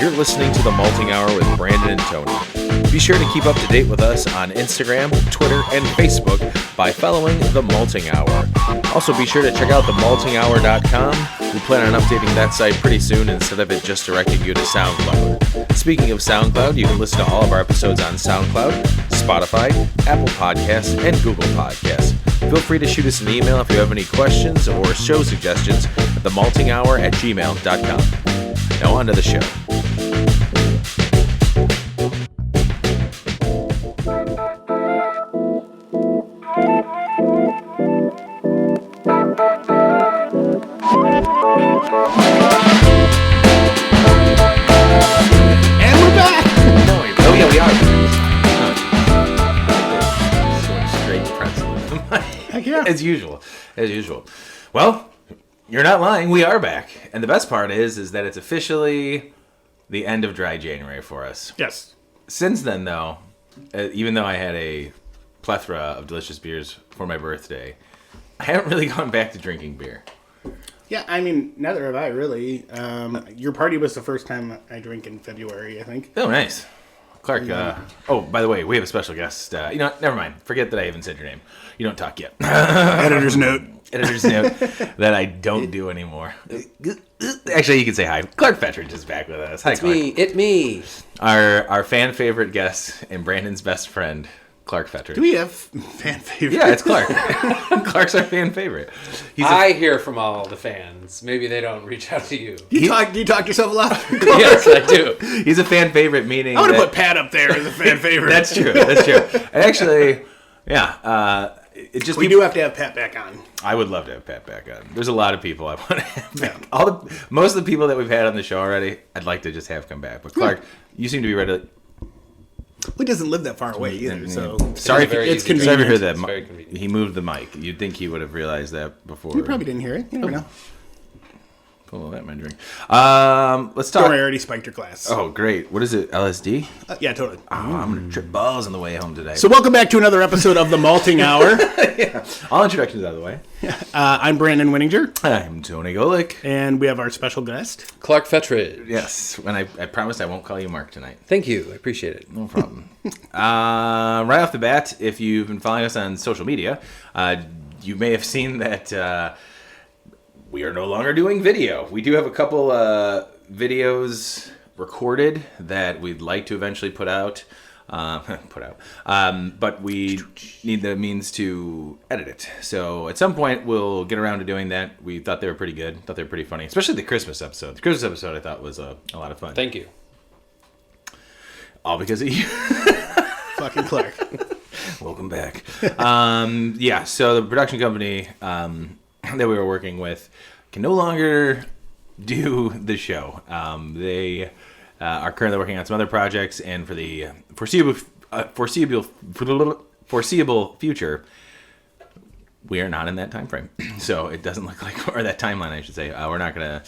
You're listening to The Malting Hour with Brandon and Tony. Be sure to keep up to date with us on Instagram, Twitter, and Facebook by following The Malting Hour. Also, be sure to check out themaltinghour.com. We plan on updating that site pretty soon instead of it just directing you to SoundCloud. Speaking of SoundCloud, you can listen to all of our episodes on SoundCloud, Spotify, Apple Podcasts, and Google Podcasts. Feel free to shoot us an email if you have any questions or show suggestions at themaltinghour@gmail.com. Now on to the show. And we're back! Oh yeah, we are. Straight pretzel. Heck yeah. As usual. Well, you're not lying. We are back. And the best part is that it's officially the end of dry January for us. Yes. Since then, though, even though I had a plethora of delicious beers for my birthday, I haven't really gone back to drinking beer. Yeah, I mean, neither have I, really. Your party was the first time I drank in February, I think. Oh, nice. Clark, oh, by the way, we have a special guest. You know what? Never mind. Forget that I even said your name. You don't talk yet. Editor's note. Editor's note that I don't do anymore. Actually, you can say hi. Clark Fetridge is back with us. Hi, Clark. It's me. Our fan favorite guest and Brandon's best friend, Clark Fetridge. Do we have fan favorites? Yeah, it's Clark. Clark's our fan favorite. I hear from all the fans. Maybe they don't reach out to you. Do you talk yourself a lot? Yes, I do. He's a fan favorite, meaning I want to put Pat up there as a fan favorite. That's true. And actually, yeah. We do have to have Pat back on. I would love to have Pat back on. There's a lot of people I want to have back. Most of the people that we've had on the show already, I'd like to just have come back. But Clark, you seem to be ready. He doesn't live that far away either, so Sorry if it's you convenient. heard that. It's very convenient. He moved the mic. You'd think he would have realized that before. You probably didn't hear it. You never know. Pull that my drink. Let's talk. Don't worry, I already spiked your glass. Oh, great. What is it? LSD? Yeah, totally. Oh, I'm going to trip balls on the way home today. So welcome back to another episode of The Malting Hour. Yeah. All introductions out of the way. I'm Brandon Winninger. I'm Tony Golick. And we have our special guest. Clark Fetridge. Yes. And I promised I won't call you Mark tonight. Thank you. I appreciate it. No problem. Right off the bat, if you've been following us on social media, you may have seen that we are no longer doing video. We do have a couple videos recorded that we'd like to eventually put out. But we need the means to edit it. So at some point we'll get around to doing that. We thought they were pretty good. Thought they were pretty funny, especially the Christmas episode. The Christmas episode I thought was a lot of fun. Thank you. All because of you. Fucking Clark. Welcome back. Yeah, so the production company that we were working with can no longer do the show. They are currently working on some other projects, and for the foreseeable future, we are not in that time frame. So it doesn't look like, or that timeline, I should say. We're not going to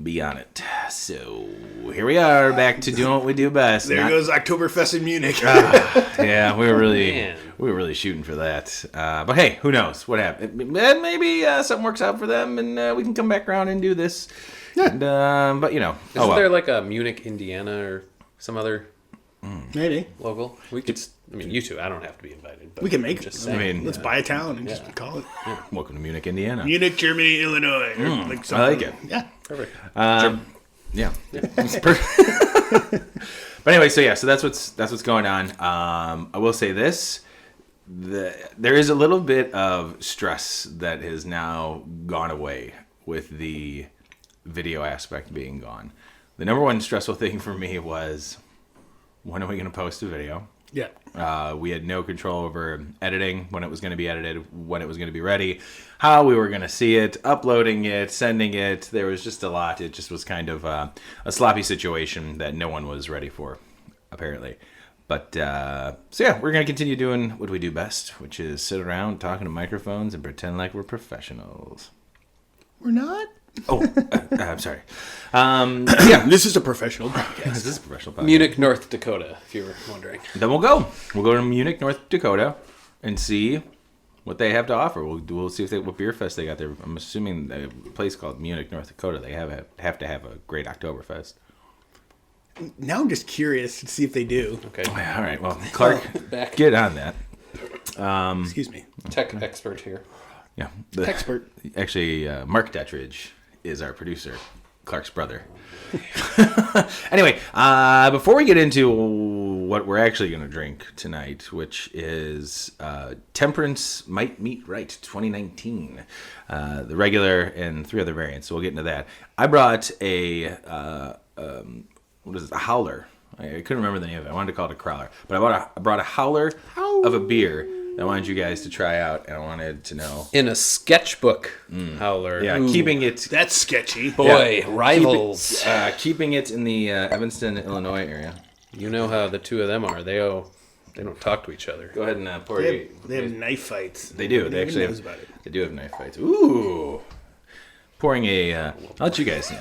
be on it. So here we are, back to doing what we do best. There goes Oktoberfest in Munich. Yeah, we were really shooting for that. But hey, who knows what happened? Maybe something works out for them, and we can come back around and do this. Yeah. And, but you know, Isn't there like a Munich, Indiana, or some other Maybe. local? We could. I mean, you two. I don't have to be invited. But We can make it. just I saying. mean, Let's buy a town and just call it. welcome to Munich, Indiana. Munich, Germany, Illinois. Or like I something. like it. Yeah. Perfect. Yeah. It's perfect. But anyway, so that's what's going on. I will say this: there is a little bit of stress that has now gone away with the video aspect being gone. The number one stressful thing for me was, when are we going to post a video? Yeah. We had no control over editing, when it was going to be edited, when it was going to be ready, how we were going to see it, uploading it, sending it. There was just a lot. It just was kind of a sloppy situation that no one was ready for, apparently. But, so yeah, we're going to continue doing what we do best, which is sit around talking to microphones and pretend like we're professionals. We're not? Oh, I'm sorry. Yeah, This is a professional podcast. this is a professional podcast. Munich, North Dakota, if you were wondering. Then we'll go. We'll go to Munich, North Dakota, and see what they have to offer. We'll see what beer fest they got there. I'm assuming a place called Munich, North Dakota, they have to have a great Oktoberfest. Now I'm just curious to see if they do. Okay. All right. Well, Clark, Back. get on that. Excuse me. Tech expert here. Yeah. Expert. Actually, Mark Dettridge is our producer, Clark's brother. Anyway, before we get into what we're actually going to drink tonight, which is Temperance Might Meet Right 2019, the regular and 3 other variants. So we'll get into that. I brought a a howler. I couldn't remember the name of it. I wanted to call it a crowler, but I brought a howler of a beer that I wanted you guys to try out, and I wanted to know. In a sketchbook howler. Yeah, Ooh. keeping it. That's sketchy. Boy, rivals. Keeping it in the Evanston, Illinois area. You know how the two of them are. They don't talk to each other. Go ahead and pour They have knife fights. They do. They actually knows have, about it. They do have knife fights. Ooh. Pouring a. I'll let you guys know.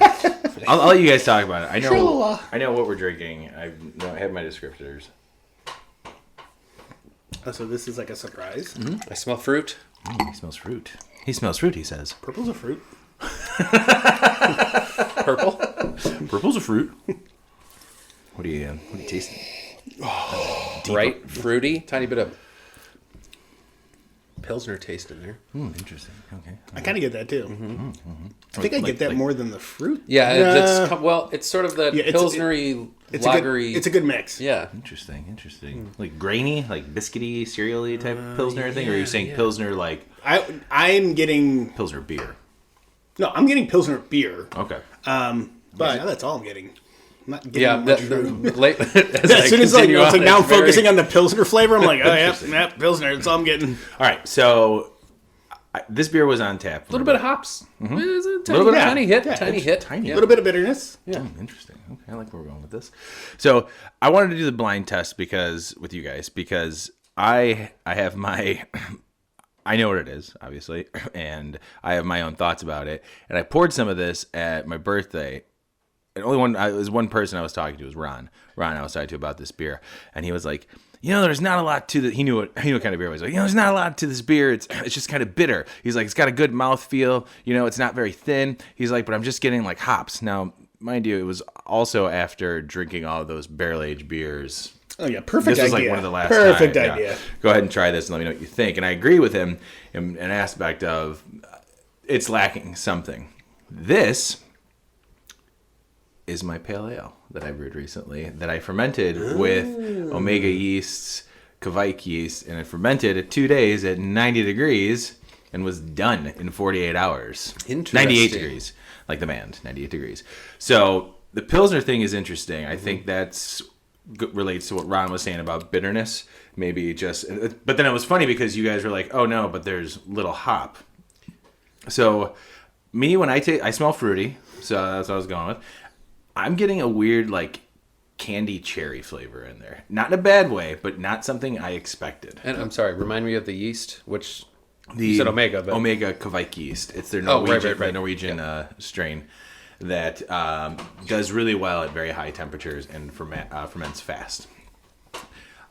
I'll let you guys talk about it. I know what we're drinking. I have my descriptors. Oh, so this is like a surprise. Mm-hmm. I smell fruit. He smells fruit. He smells fruit, he says. Purple's a fruit. Purple. Purple's a fruit. What are you tasting? Bright, fruity. Tiny bit of Pilsner taste in there. Interesting. Okay. I kind of get that too. I think I get that more than the fruit. Yeah, Nah. it's sort of that Yeah, Pilsnery, lagery. It's a good mix. Yeah. Interesting. Like grainy, like biscuity, cereal-y type Pilsner thing? Or are you saying Pilsner like I'm getting Pilsner beer? no. I'm getting Pilsner beer. Okay. But that's all I'm getting. I'm not getting much fruit. Late, As soon as now I'm focusing on the Pilsner flavor. I'm like, oh yeah, Pilsner. That's all I'm getting. All right, so this beer was on tap. A little bit of hops. Mm-hmm. It's a Little bit of- tiny hit. yeah, Tiny it's hit. tiny. A little bit of bitterness. Yeah. Interesting. Okay, I like where we're going with this. So I wanted to do the blind test with you guys because I have my I know what it is, obviously, and I have my own thoughts about it. And I poured some of this at my birthday. And it was one person I was talking to, was Ron. Ron I was talking to about this beer, and he was like, there's not a lot to the. He knew what kind of beer it was. Like, there's not a lot to this beer. It's just kind of bitter. He's like, it's got a good mouthfeel. It's not very thin. He's like, but I'm just getting like hops. Now, mind you, it was also after drinking all of those barrel-aged beers. Oh yeah, perfect. This was idea. like one of the last. Perfect time. idea. Yeah. Go ahead and try this and let me know what you think. And I agree with him in an aspect of it's lacking something. This is my pale ale that I brewed recently that I fermented with Omega yeasts, Kvike yeast, and I fermented it 2 days at 90 degrees and was done in 48 hours. Interesting. 98 degrees, like the band, 98 degrees. So the Pilsner thing is interesting. I think that's relates to what Ron was saying about bitterness. Maybe but then it was funny because you guys were like, oh no, but there's little hop. So me, when I smell fruity, so that's what I was going with. I'm getting a weird, like, candy cherry flavor in there. Not in a bad way, but not something I expected. And I'm sorry, remind me of the yeast, which you said Omega, but Omega Kvike yeast. It's their Norwegian, right. Norwegian strain that does really well at very high temperatures and ferments fast.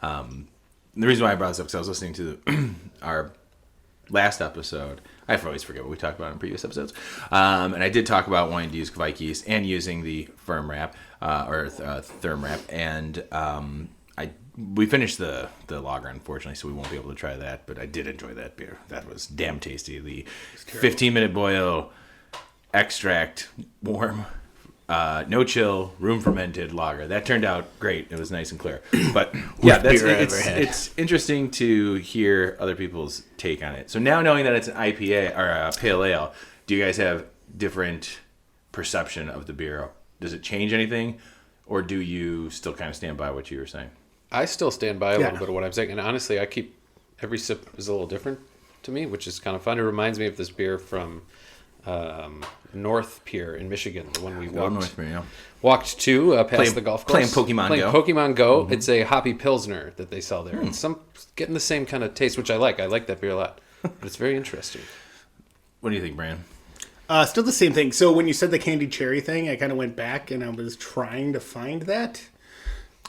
The reason why I brought this up is because I was listening to our last episode. I always forget what we talked about in previous episodes. And I did talk about wanting to use Kvike yeast and using the firm wrap or therm wrap. And we finished the lager, unfortunately, so we won't be able to try that. But I did enjoy that beer. That was damn tasty. The 15-minute boil, extract, warm, no chill, room fermented lager. That turned out great. It was nice and clear. But yeah, it's interesting to hear other people's take on it. So now knowing that it's an IPA or a pale ale, do you guys have different perception of the beer? Does it change anything, or do you still kind of stand by what you were saying? I still stand by a little bit of what I'm saying. And honestly, every sip is a little different to me, which is kind of fun. It reminds me of this beer from North Pier in Michigan, the one we walked to past the golf course. Playing Pokemon Go. Mm-hmm. It's a hoppy Pilsner that they sell there. And getting the same kind of taste, which I like. I like that beer a lot. But it's very interesting. What do you think, Brian? Still the same thing. So when you said the candy cherry thing, I kind of went back and I was trying to find that.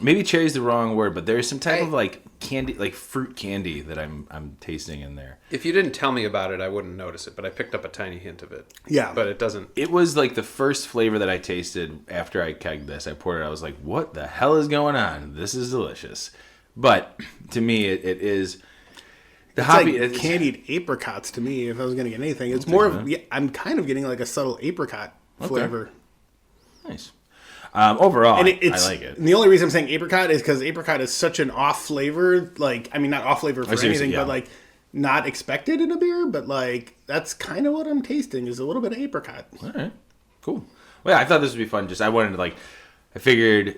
maybe cherry's the wrong word, but there's some type of like candy, like fruit candy that I'm tasting in there. If you didn't tell me about it, I wouldn't notice it, but I picked up a tiny hint of it. Yeah. But it doesn't... It was like the first flavor that I tasted after I kegged this. I poured it. I was like, what the hell is going on? This is delicious. But to me, it is... The it's hoppy, like candied apricots to me, if I was going to get anything. It's more of... Yeah, I'm kind of getting like a subtle apricot flavor. Nice. Overall, and I like it. And the only reason I'm saying apricot is because apricot is such an off flavor. Like, I mean, not off flavor for anything, but like not expected in a beer. But like, that's kind of what I'm tasting is a little bit of apricot. All right, cool. Well, yeah, I thought this would be fun. Just I wanted to like, I figured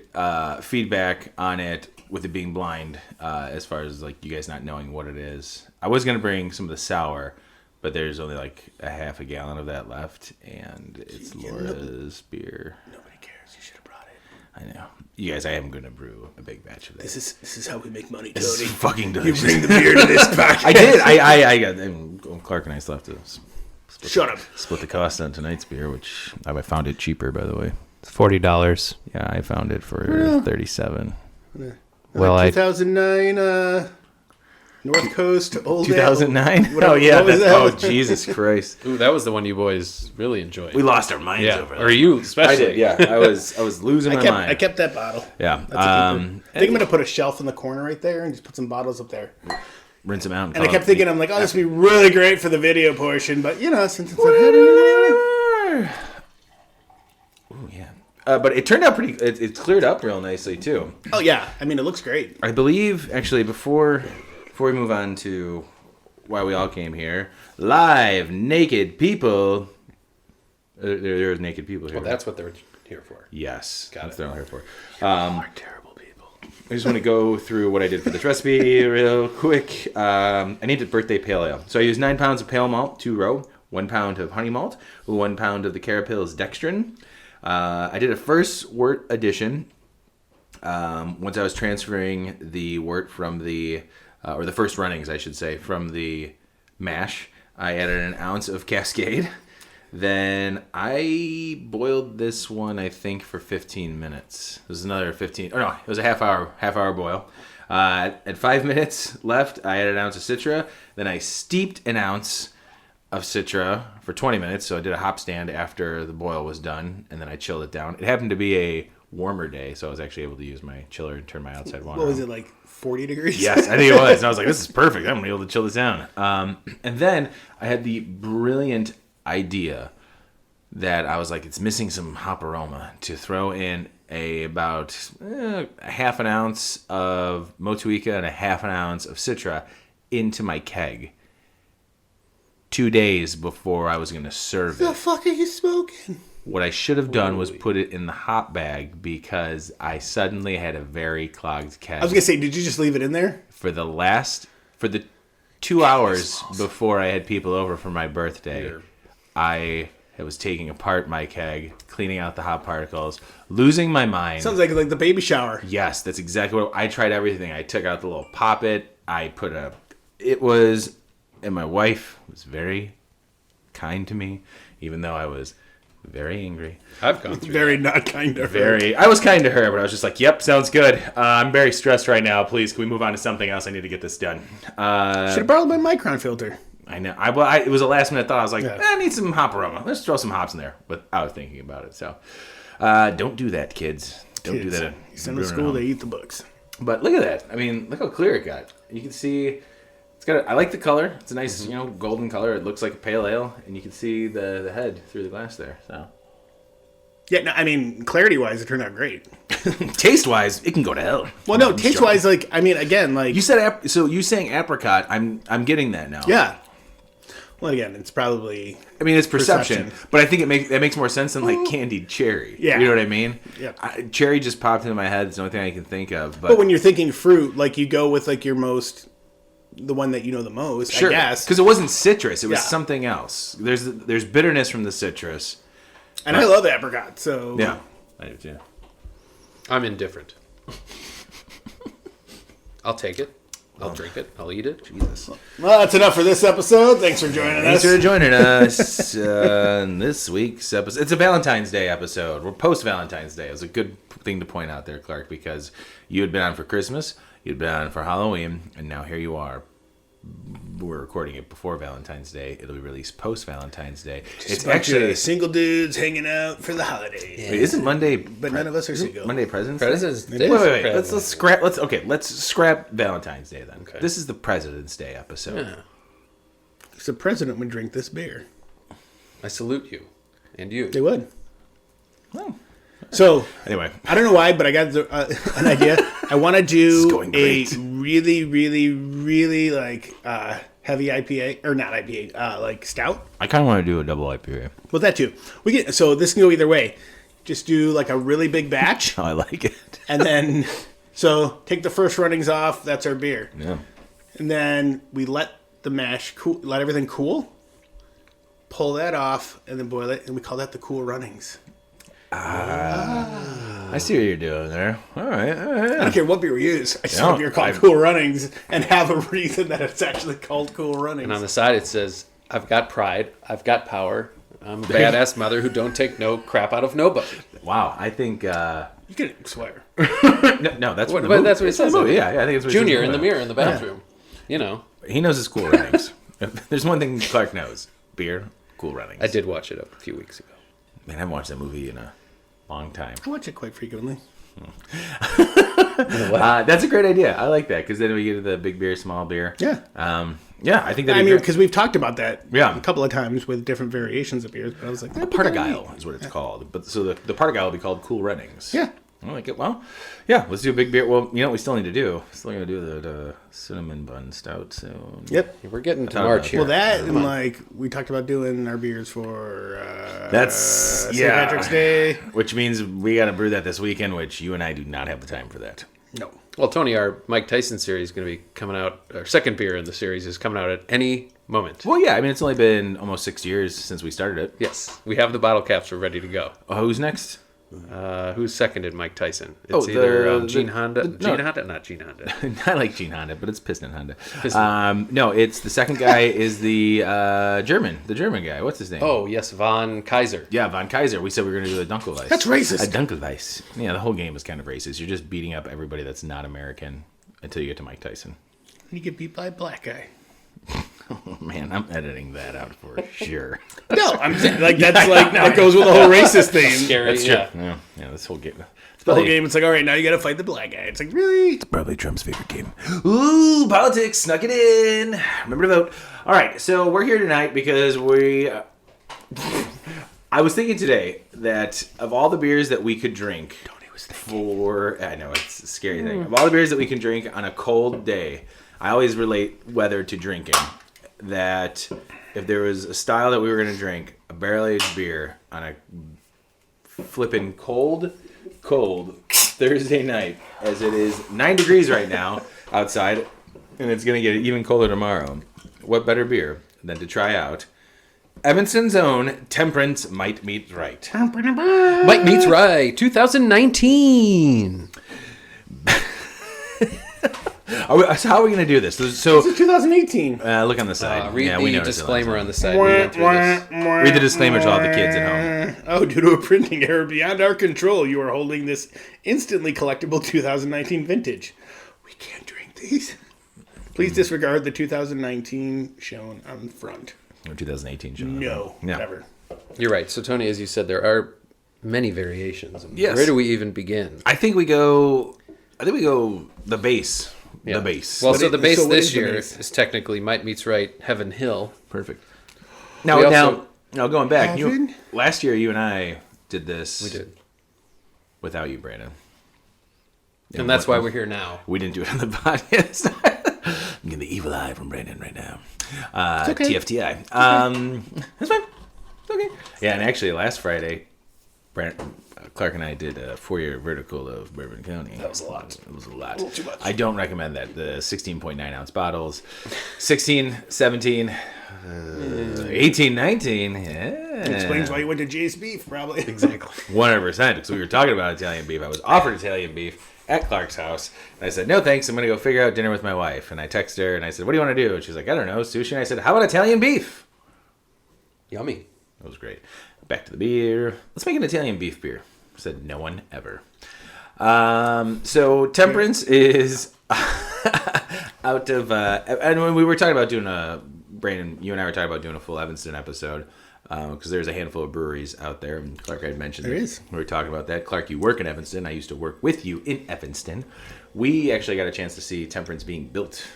feedback on it with it being blind, as far as like you guys not knowing what it is. I was gonna bring some of the sour, but there's only like a half a gallon of that left, and it's Laura's beer. Nobody cares. You should have brought it. I know. You guys, I am going to brew a big batch of this. This is how we make money, Tony. This is fucking You delicious. bring the beer to this podcast. I did. I got. And Clark and I still have to Shut up. split the cost on tonight's beer, which I found it cheaper, by the way. It's $40. Yeah, I found it for 37. Well, 2009 North Coast Old 2009. What- Oh yeah. what was that? Oh Jesus Christ. Ooh, that was the one you boys really enjoyed. We lost our minds yeah, over that. or you I especially. did. Yeah, I was losing my mind. I kept that bottle. Yeah. That's a keeper. I think I'm gonna put a shelf in the corner right there and just put some bottles up there. Rinse them out. And I kept thinking, I'm like, oh, this would be really great for the video portion, but you know, since it's not happening. Ooh, yeah. But it turned out pretty. It cleared up real nicely too. Oh yeah, I mean, it looks great. I believe actually before we move on to why we all came here, live naked people. There's naked people here. Well, that's what they're here for. Yes, Got that's it. what I'm here for. Are terrible people. I just want to go through what I did for this recipe real quick. I needed birthday pale ale. So I used 9 pounds of pale malt, 2 row, 1 pound of honey malt, 1 pound of the Carapils dextrin. I did a first wort addition. Once I was transferring the wort from the, or the first runnings, I should say, from the mash, I added an ounce of Cascade. Then I boiled this one, I think, for 15 minutes. It was another 15. Oh no, it was a half hour boil. At 5 minutes left, I added an ounce of Citra. Then I steeped an ounce of Citra for 20 minutes. So I did a hop stand after the boil was done, and then I chilled it down. It happened to be a warmer day, so I was actually able to use my chiller and turn my outside water What was on. it, like 40 degrees? Yes, I think it was. And I was like, this is perfect. I'm going to be able to chill this down. And then I had the brilliant idea that I was like, it's missing some hop aroma, to throw in about a half an ounce of Motueka and a half an ounce of Citra into my keg 2 days before I was going to serve The it. fuck are you smoking? What I should have done was put it in the hop bag, because I suddenly had a very clogged keg. I was gonna say, did you just leave it in there? For the 2 hours before I had people over for my birthday, I was taking apart my keg, cleaning out the hop particles, losing my mind. Sounds like the baby shower. Yes, that's exactly what I tried. Everything. I took out the little poppet. And my wife was very kind to me, even though I was very angry. I've gone through Very not kind of her. I was kind to her, but I was just like, yep, sounds good. I'm very stressed right now. Please, can we move on to something else? I need to get this done. Should have borrowed my Micron filter. I know. It was a last minute thought. I was like, I need some hop aroma. Let's throw some hops in there without thinking about it. So, don't do that, kids. Don't do that. You send them to school, they eat the books. But look at that. I mean, look how clear it got. You can see it's got. I like the color. It's a nice, golden color. It looks like a pale ale, and you can see the head through the glass there. So, Yeah, no, I mean, clarity-wise, it turned out great. taste-wise, it can go to hell. Well, no, taste-wise, You said you saying apricot. I'm getting that now. Yeah. Well, again, it's probably... I mean, it's perception, but I think it makes more sense than like candied cherry. Yeah. You know what I mean? Yeah. Cherry just popped into my head. It's the only thing I can think of. But when you're thinking fruit, you go with the one that you know the most, sure, I guess. because it wasn't citrus. It was Yeah. something else. There's bitterness from the citrus. And I love apricot, so... Yeah. I do too. I'm indifferent. I'll take it. I'll drink it. I'll eat it. Jesus. Well, that's enough for this episode. Thanks for joining us. Thanks for joining us in this week's episode. It's a Valentine's Day episode. We're post-Valentine's Day. It was a good thing to point out there, Clark, because you had been on for Christmas, you'd been on for Halloween, and now here you are. We're recording it before Valentine's Day. It'll be released post-Valentine's Day. It's actually single dudes hanging out for the holidays. Wait, isn't Monday? But none of us are single. Monday President's Day? Wait. Let's scrap. Let's scrap Valentine's Day then. Okay. This is the President's Day episode. Yeah. So the president would drink this beer. I salute you, and you. They would. Oh. So anyway, I don't know why, but I got an idea. I want to do a really, really, really heavy IPA or not IPA, like stout. I kind of want to do a double IPA. Well, that too. So this can go either way. Just do like a really big batch. Oh, I like it. And then take the first runnings off. That's our beer. Yeah. And then we let the mash cool, let everything cool. Pull that off and then boil it, and we call that the cool runnings. I see what you're doing there. All right. I don't care what beer we use. I just want a beer called Cool Runnings and have a reason that it's actually called Cool Runnings. And on the side it says, "I've got pride. I've got power. I'm a badass mother who don't take no crap out of nobody." Wow, I think you can swear. no, that's what that's what it says. Yeah, I think it's what Junior in the mirror in the bathroom. Yeah. You know, he knows his Cool Runnings. If there's one thing Clark knows: beer, Cool Runnings. I did watch it a few weeks ago. Man, I haven't watched that movie in a long time. I watch it quite frequently. That's a great idea. I like that because then we get to the big beer, small beer. Yeah. Yeah, I think that. Because we've talked about that a couple of times with different variations of beers. But I was like, the Partaguile is what it's called. But so the Partaguile will be called Cool Runnings. Yeah. I like it. Well, yeah, let's do a big beer. Well, you know what we still need to do? Still going to do the cinnamon bun stout soon. Yep. We're getting to March here. Well, that and we talked about doing our beers for that's St. Patrick's Day. Which means we got to brew that this weekend, which you and I do not have the time for that. No. Well, Tony, our Mike Tyson series is going to be coming out. Our second beer in the series is coming out at any moment. Well, yeah. I mean, it's only been almost 6 years since we started it. Yes. We have the bottle caps. We're ready to go. Who's next? Who seconded Mike Tyson? It's either Gene Honda. Not Gene Honda. I like Gene Honda, but it's Piston Honda. No, it's the second guy is the German guy. What's his name? Oh, yes, Von Kaiser. Yeah, Von Kaiser. We said we were going to do a Dunkelweiss. That's racist. A Dunkelweiss. Yeah, the whole game is kind of racist. You're just beating up everybody that's not American until you get to Mike Tyson. You get beat by a black guy. Oh, man, I'm editing that out for sure. No, I'm saying that goes with the whole racist thing. Scary, That's true. Yeah, this whole game. The whole game, it's like, all right, now you got to fight the black guy. It's like, really? It's probably Trump's favorite game. Ooh, politics, snuck it in. Remember to vote. All right, so we're here tonight because I was thinking today that of all the beers that we could drink I know, it's a scary thing. Of all the beers that we can drink on a cold day, I always relate weather to drinking. That if there was a style that we were going to drink, a barrel-aged beer on a flippin' cold Thursday night, as it is 9 degrees right now outside, and it's going to get even colder tomorrow, what better beer than to try out Evanston's own Temperance Might Meet Right. Might Meets Right, 2019. How are we going to do this? So It's 2018. Look on the side. Read the disclaimer on the side. We went through this. Read the disclaimer to all the kids at home. Oh, due to a printing error beyond our control, you are holding this instantly collectible 2019 vintage. We can't drink these. Please disregard the 2019 shown on the front. Or 2018 show. No, never. You're right. So, Tony, as you said, there are many variations. Yes. Where do we even begin? I think we go the base. Yeah. The base. Well, the base this year is technically Might Meets Right, Heaven Hill. Perfect. Now, going back, last year you and I did this. We did. Without you, Brandon. And that's why we're here now. We didn't do it on the podcast. I'm getting the evil eye from Brandon right now. It's okay. TFTI. That's fine. It's okay. Yeah, and actually last Friday, Clark and I did a 4-year vertical of Bourbon County. That was a lot. It was a lot. A little too much. I don't recommend that. The 16.9 ounce bottles. 16, 17, 18, 19. Yeah. It explains why you went to Jay's Beef, probably. Exactly. 100%, because we were talking about Italian beef. I was offered Italian beef, at Clark's house. And I said, no, thanks. I'm going to go figure out dinner with my wife. And I text her and I said, what do you want to do? And she's like, I don't know, sushi. And I said, how about Italian beef? Yummy. That was great. Back to the beer. Let's make an Italian beef beer. Said no one ever. So Temperance is out of... and when we were talking about doing Brandon, you and I were talking about doing a full Evanston episode. Because there's a handful of breweries out there. And Clark had mentioned there is. We were talking about that. Clark, you work in Evanston. I used to work with you in Evanston. We actually got a chance to see Temperance being built,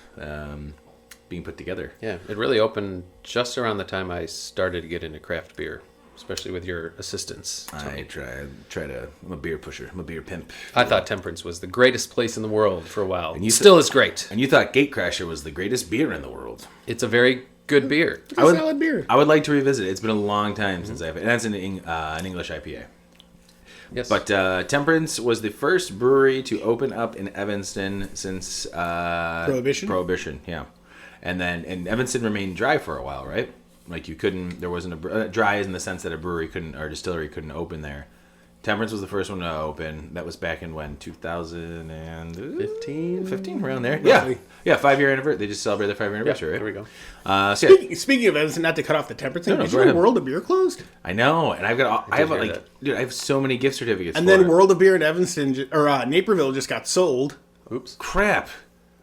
being put together. Yeah, it really opened just around the time I started to get into craft beer, especially with your assistance. I try to. I'm a beer pusher. I'm a beer pimp. I thought Temperance was the greatest place in the world for a while. And still is great. And you thought Gatecrasher was the greatest beer in the world. It's a very good beer. It's a solid beer. I would like to revisit it. It's been a long time since I've... And that's an English IPA. Yes. But Temperance was the first brewery to open up in Evanston since... Prohibition? Prohibition, yeah. And Evanston remained dry for a while, right? Like you couldn't... There wasn't a... dry in the sense that a brewery couldn't... Or distillery couldn't open there. Temperance was the first one to open. That was back in when? 2015? 15? Around there? Roughly. Yeah, 5-year anniversary. They just celebrated their 5-year anniversary, right? There we go. Speaking of Evanston, not to cut off the Temperance thing, No, did go you know ahead. World of Beer closed? I know, and I have hear like, that. dude, I have so many gift certificates. And for then it. World of Beer in Evanston, or Naperville just got sold. Oops. Crap.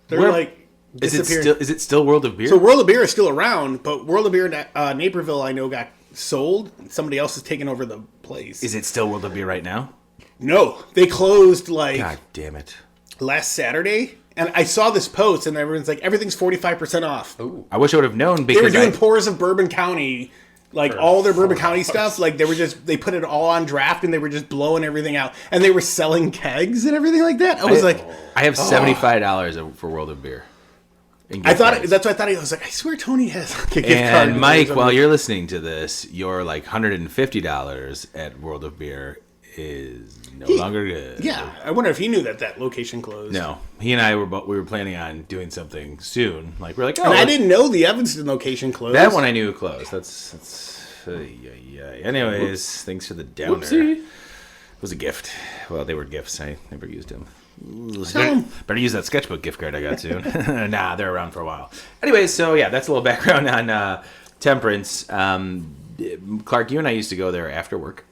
They're Where- like Is disappearing. it still World of Beer? So World of Beer is still around, but World of Beer in Naperville, I know, got sold. Somebody else is taking over the place. Is it still World of Beer right now? No, they closed like God damn it. last Saturday. And I saw this post, and everyone's like, everything's 45% off. Ooh. I wish I would have known They were because doing pours of Bourbon County, like all their Bourbon County stuff. Like they put it all on draft, and they were just blowing everything out. And they were selling kegs and everything like that. I was like, I have $75 for World of Beer. in I gift thought cards. that's what I thought. I was like, I swear Tony has like a gift card. And Mike, while you're listening to this, your like $150 at World of Beer is no longer good. Yeah, I wonder if he knew that location closed. No, he and I we were planning on doing something soon. Like we're like, oh, And I didn't know the Evanston location closed. that one I knew closed. That's anyways, thanks for the downer. Whoopsie. It was a gift. Well, they were gifts. I never used them. Sell 'em. Better use that sketchbook gift card I got soon. Nah, they're around for a while. Anyways, so yeah, that's a little background on Temperance. Clark, you and I used to go there after work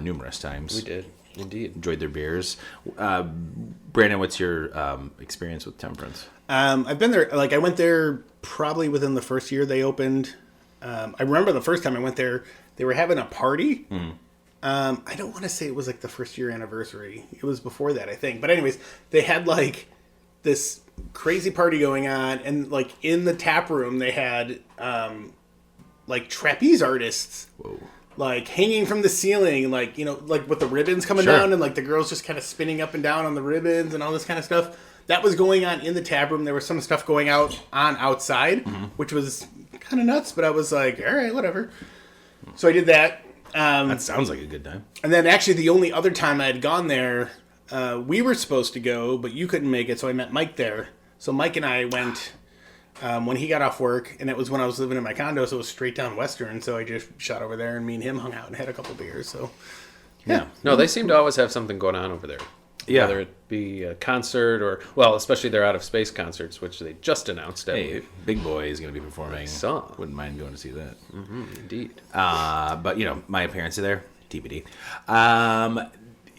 numerous times. We did, indeed. Enjoyed their beers. Brandon, what's your experience with Temperance? I've been there. Like I went there probably within the first year they opened. I remember the first time I went there, they were having a party. I don't want to say it was like the first year anniversary. It was before that, I think. But anyways, they had like this crazy party going on, and like in the tap room they had like trapeze artists. Whoa. Like hanging from the ceiling, like, you know, like with the ribbons coming Sure. down and like the girls just kind of spinning up and down on the ribbons and all this kind of stuff. That was going on in the tap room. There was some stuff going on outside, which was kind of nuts, but I was like, all right, whatever. So I did that. That sounds like a good time. And then actually the only other time I had gone there, we were supposed to go, but you couldn't make it, so I met Mike there. So Mike and I went when he got off work, and it was when I was living in my condo, so it was straight down Western, so I just shot over there, and me and him hung out and had a couple beers, so... Yeah. No, they seem to always have something going on over there. Yeah. Whether it be a concert or, well, especially their out-of-space concerts, which they just announced, I Hey, believe. Big Boy is going to be performing. saw. Wouldn't mind going to see that. Indeed. But, you know, my parents are there. TBD.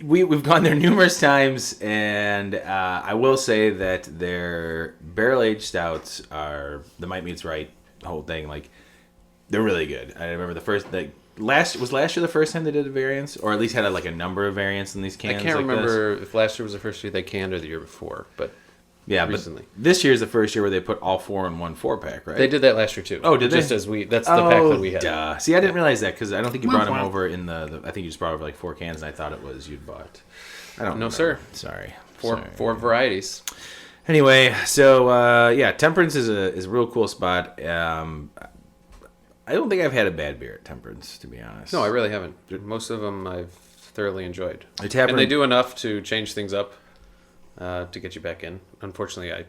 We've gone there numerous times, and I will say that their barrel-aged stouts are, the Might Meets Right whole thing, like, they're really good. I remember the first, last year the first time they did a variance, or at least had a number of variants in these cans. I can't like remember if last year was the first year they canned or the year before, but yeah, recently. But this year's the first year where they put all four in one 4-pack, right? They did that last year too. Oh, did they? Just as that's the pack that we had. Duh. See, I didn't realize that because I don't think you brought them Wow. over in the. I think you just brought over like 4 cans, and I thought it was you'd bought. I don't. No, remember. sir. Sorry. Four varieties. Anyway, so yeah, Temperance is a real cool spot. I don't think I've had a bad beer at Temperance, to be honest. No, I really haven't. Most of them I've thoroughly enjoyed. The tavern- And they do enough to change things up to get you back in. Unfortunately, I'm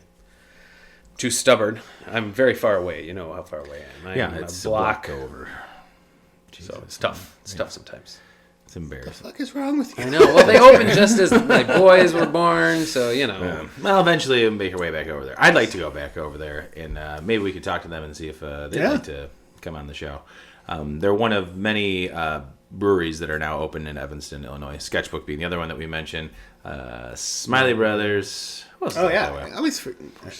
too stubborn. I'm very far away. You know how far away I am. I'm Yeah, it's a block over. So it's tough. It's tough sometimes. It's embarrassing. What the fuck is wrong with you? I know. Well, they opened just as my boys were born, so you know. Yeah. Well, eventually we'll make our way back over there. I'd like to go back over there, and maybe we could talk to them and see if they'd like to come on the show. They're one of many breweries that are now open in Evanston, Illinois. Sketchbook being the other one that we mentioned. Smiley Brothers. Oh yeah, I always.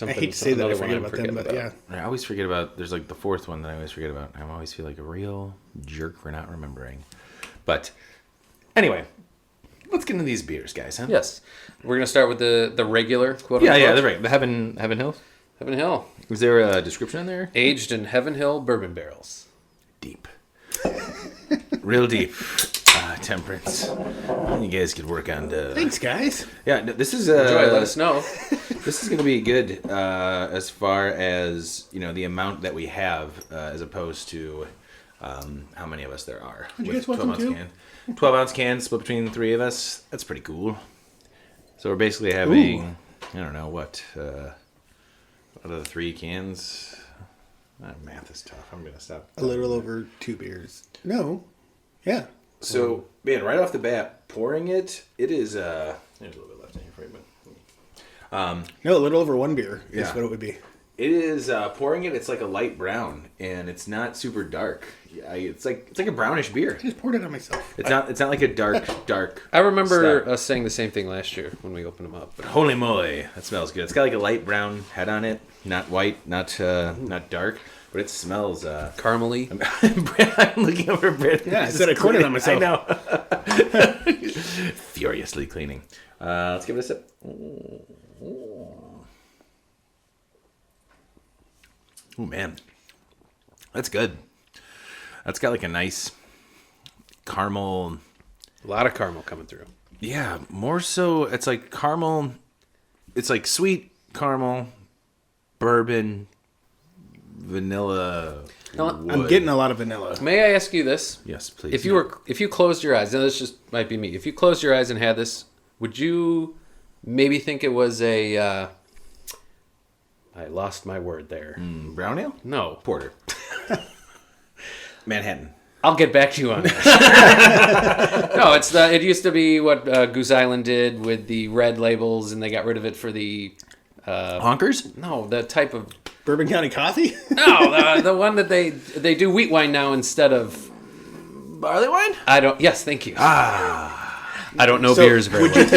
I hate to say that I forget about them, but yeah. I always forget about. There's like the fourth one that I always forget about. I always feel like a real jerk for not remembering. But anyway, let's get into these beers, guys. Huh? Yes, we're gonna start with the regular quote. Yeah, the right. The Heaven Hill. Heaven Hill. Is there a description in there? Aged in Heaven Hill bourbon barrels. Deep. Real deep. Temperance. You guys could work on the... Thanks, guys. Yeah, this is... Enjoy, let us know. This is going to be good as far as, the amount that we have as opposed to how many of us there are. Would you guys want them too? 12-ounce can split between the three of us. That's pretty cool. So we're basically having... I don't know, what are the 3 cans? Math is tough. I'm going to stop. A little over 2 beers. No. Yeah. So, man, right off the bat, pouring it is, there's a little bit left in here for you, but... No, a little over 1 beer is what it would be. It is, pouring it's like a light brown, and it's not super dark. It's like a brownish beer. I just poured it on myself. It's not like a dark I remember stout. us saying the same thing last year when we opened them up. But... Holy moly, that smells good. It's got like a light brown head on it, not white, not dark. But it smells caramely. I'm looking over Brandon. Yeah, I said I poured it on myself. I know. Furiously cleaning. Let's give it a sip. Oh man, that's good. That's got like a nice caramel. A lot of caramel coming through. Yeah, more so. It's like caramel. It's like sweet caramel, bourbon. Vanilla. Wood. I'm getting a lot of vanilla. May I ask you this? Yes, please. If you closed your eyes, now this just might be me. If you closed your eyes and had this, would you maybe think it was a? I lost my word there. Brown ale? No, Porter. Manhattan. I'll get back to you on that. No, it used to be what Goose Island did with the red labels, and they got rid of it for the. Honkers? No, the type of. Bourbon County Coffee? No, the one that they do wheat wine now instead of barley wine. Yes, thank you. I don't know beers very well.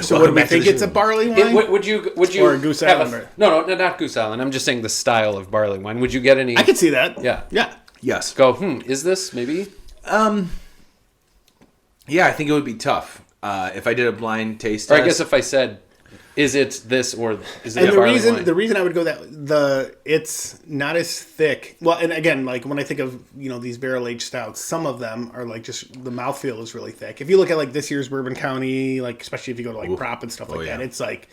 So would we think it's a barley wine? Would you or a Goose Island? No, not Goose Island. I'm just saying the style of barley wine. Would you get any? I could see that. Yeah. Yes. Go. Is this maybe? Yeah, I think it would be tough if I did a blind taste Or test. I guess if I said, is it this or is it and a barley wine? The reason I would go it's not as thick. Well, and again, like when I think of these barrel aged stouts, some of them are like just the mouthfeel is really thick. If you look at like this year's Bourbon County, like especially if you go to like Prop and stuff like that, it's like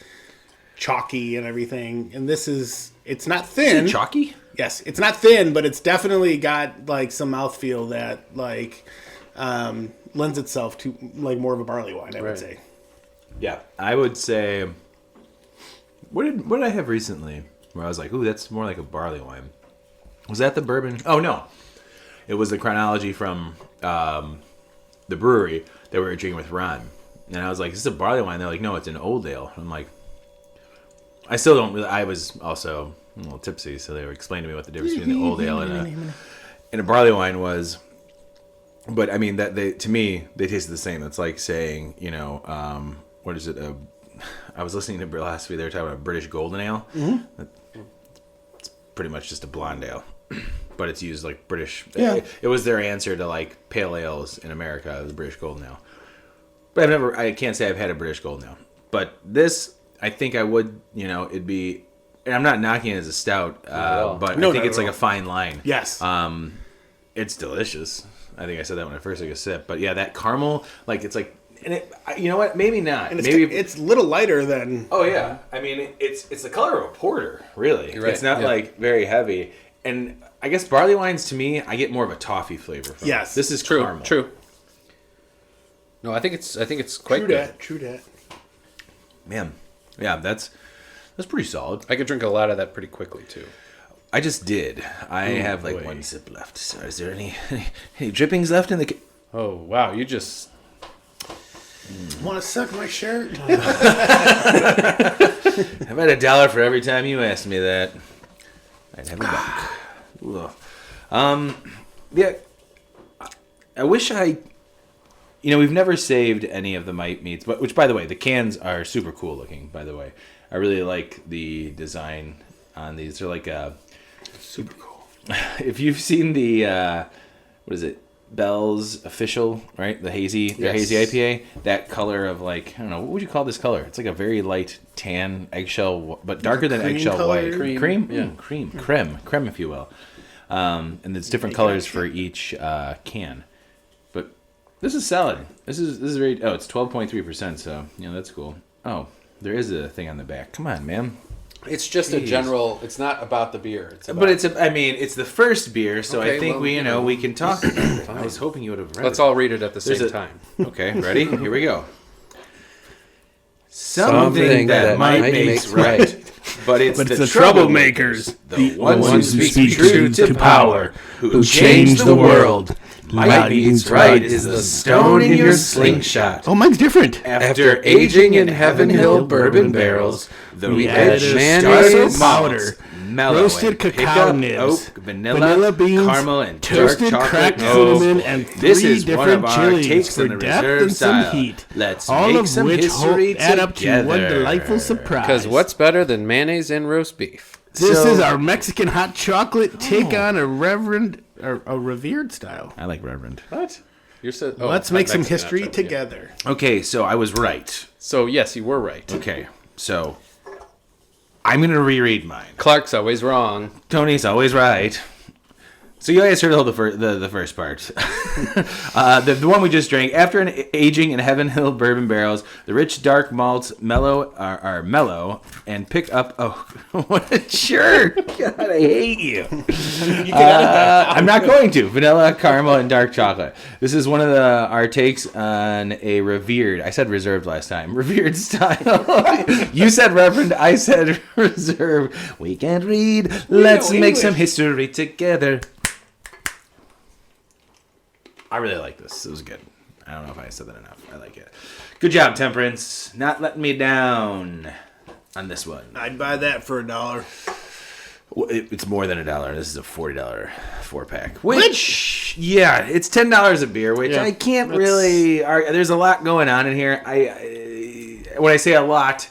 chalky and everything. And it's not thin. Is it chalky? Yes, it's not thin, but it's definitely got like some mouthfeel that like lends itself to like more of a barley wine. I would say. Yeah, I would say. What did I have recently where I was like, ooh, that's more like a barley wine? Was that the bourbon? Oh, no. It was the chronology from the brewery that we were drinking with Ron. And I was like, is this a barley wine? They're like, no, it's an old ale. I'm like, I still don't really, I was also a little tipsy, so they were explaining to me what the difference between the old ale and a barley wine was. But, I mean, to me, they tasted the same. It's like saying, what is it, I was listening to last week. They were talking about British Golden Ale. Mm-hmm. It's pretty much just a blonde ale, but it's used like British. Yeah. It was their answer to like pale ales in America, the British Golden Ale. But I can't say I've had a British Golden Ale. But this, I think I would, it'd be, and I'm not knocking it as a stout, but I think it's like a fine line. Yes. It's delicious. I think I said that when I first took a sip. But yeah, that caramel, like it's like, and it, you know what? Maybe not. And Maybe it's a little lighter than. Oh yeah, I mean it's the color of a porter. Really, You're right. It's not like very heavy. And I guess barley wines to me, I get more of a toffee flavor from. Yes, this is true. caramel. True. No, I think it's quite good. True that. Man, yeah, that's pretty solid. I could drink a lot of that pretty quickly too. I just did. I have like one sip left. So is there any drippings left in the? Oh wow, you just Want to suck my shirt? I've had $1 for every time you asked me that. I'd have a buck. Yeah. I wish we've never saved any of the mite meats, but which, by the way, the cans are super cool looking, by the way. I really like the design on these. They're like Super cool. If you've seen the, what is it? Bell's Official, right? The hazy IPA. That color of like, I don't know, what would you call this color? It's like a very light tan eggshell, but darker than eggshell color? white. Cream? Yeah, creme, if you will. And there's different colors for each can. But this is solid. This is very. Oh, it's 12.3%. So that's cool. Oh, there is a thing on the back. Come on, man. It's just a general. It's not about the beer. It's about, But it's the first beer, so Okay, I think well, we can talk. I was hoping you would have read Let's it. all read it at the same time. Okay, ready? Here we go. Something that might makes right, but it's the troublemakers, the ones who speak truth to power, who change the world. Might means right is the stone in your slingshot. Oh, mine's different. After aging in Heaven Hill bourbon barrels, we add mayonnaise, powder, mellow roasted and cacao pickup nibs, oak, vanilla beans, caramel, and toasted dark cracked chocolate. cinnamon, and This three is one different of our chilies takes for in the depth reserve and some style. heat. Let's all make of some which history add up to one together. delightful surprise. Because what's better than mayonnaise and roast beef? This is our Mexican hot chocolate take on a revered style. I like Reverend. What? You're so. Let's make some Mexican history hot chocolate, yeah. together. Okay, so I was right. So yes, you were right. Okay, so I'm going to reread mine. Clark's always wrong. Tony's always right. So you guys heard the first part. The one we just drank. After an aging in Heaven Hill bourbon barrels, the rich dark malts are mellow and pick up. Oh, what a jerk! God, I hate you. I'm not going to. Vanilla, caramel, and dark chocolate. This is one of our takes on a revered. I said reserved last time. Revered style. You said reverend. I said reserve. We can't read. Let's make some history together. I really like this. It was good. I don't know if I said that enough. I like it. Good job, Temperance. Not letting me down on this one. I'd buy that for $1. Well, it's more than $1. This is a $40 4-pack. Which, yeah, it's $10 a beer, which I can't really... There's a lot going on in here. When I say a lot,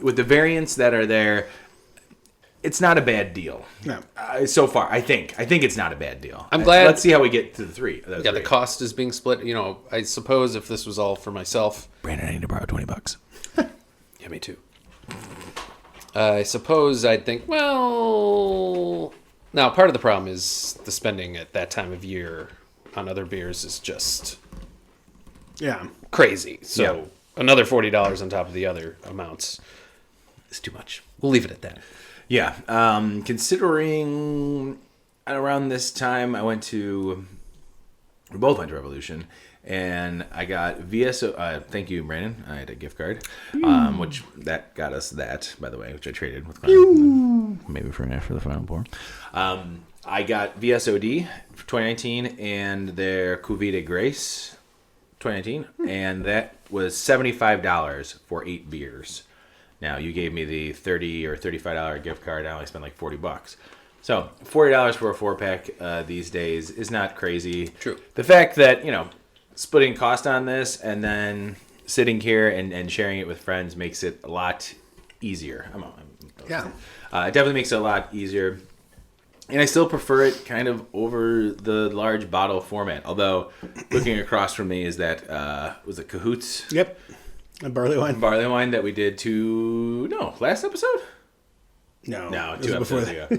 with the variants that are there... It's not a bad deal. No. So far, I think it's not a bad deal. I'm glad. Let's see how we get to the three. The cost is being split. I suppose if this was all for myself. Brandon, I need to borrow $20. Yeah, me too. I suppose I'd think, well... Now, part of the problem is the spending at that time of year on other beers is just crazy. So another $40 on top of the other amounts is too much. We'll leave it at that. Yeah. Considering around this time, we both went to Revolution, and I got VSO. Thank you, Brandon. I had a gift card, which that got us that, by the way, which I traded with Connor. Maybe for the final pour. I got VSOD for 2019 and their Cuvita Grace 2019, and that was $75 for 8 beers. Now, you gave me the $30 or $35 gift card. I only spent like $40. So, $40 for a 4-pack these days is not crazy. True. The fact that, splitting cost on this and then sitting here and sharing it with friends makes it a lot easier. It definitely makes it a lot easier. And I still prefer it kind of over the large bottle format. Although, looking across from me is that, was it Cahoots? Yep. A barley wine. Barley wine that we did last episode? No, 2 episodes ago.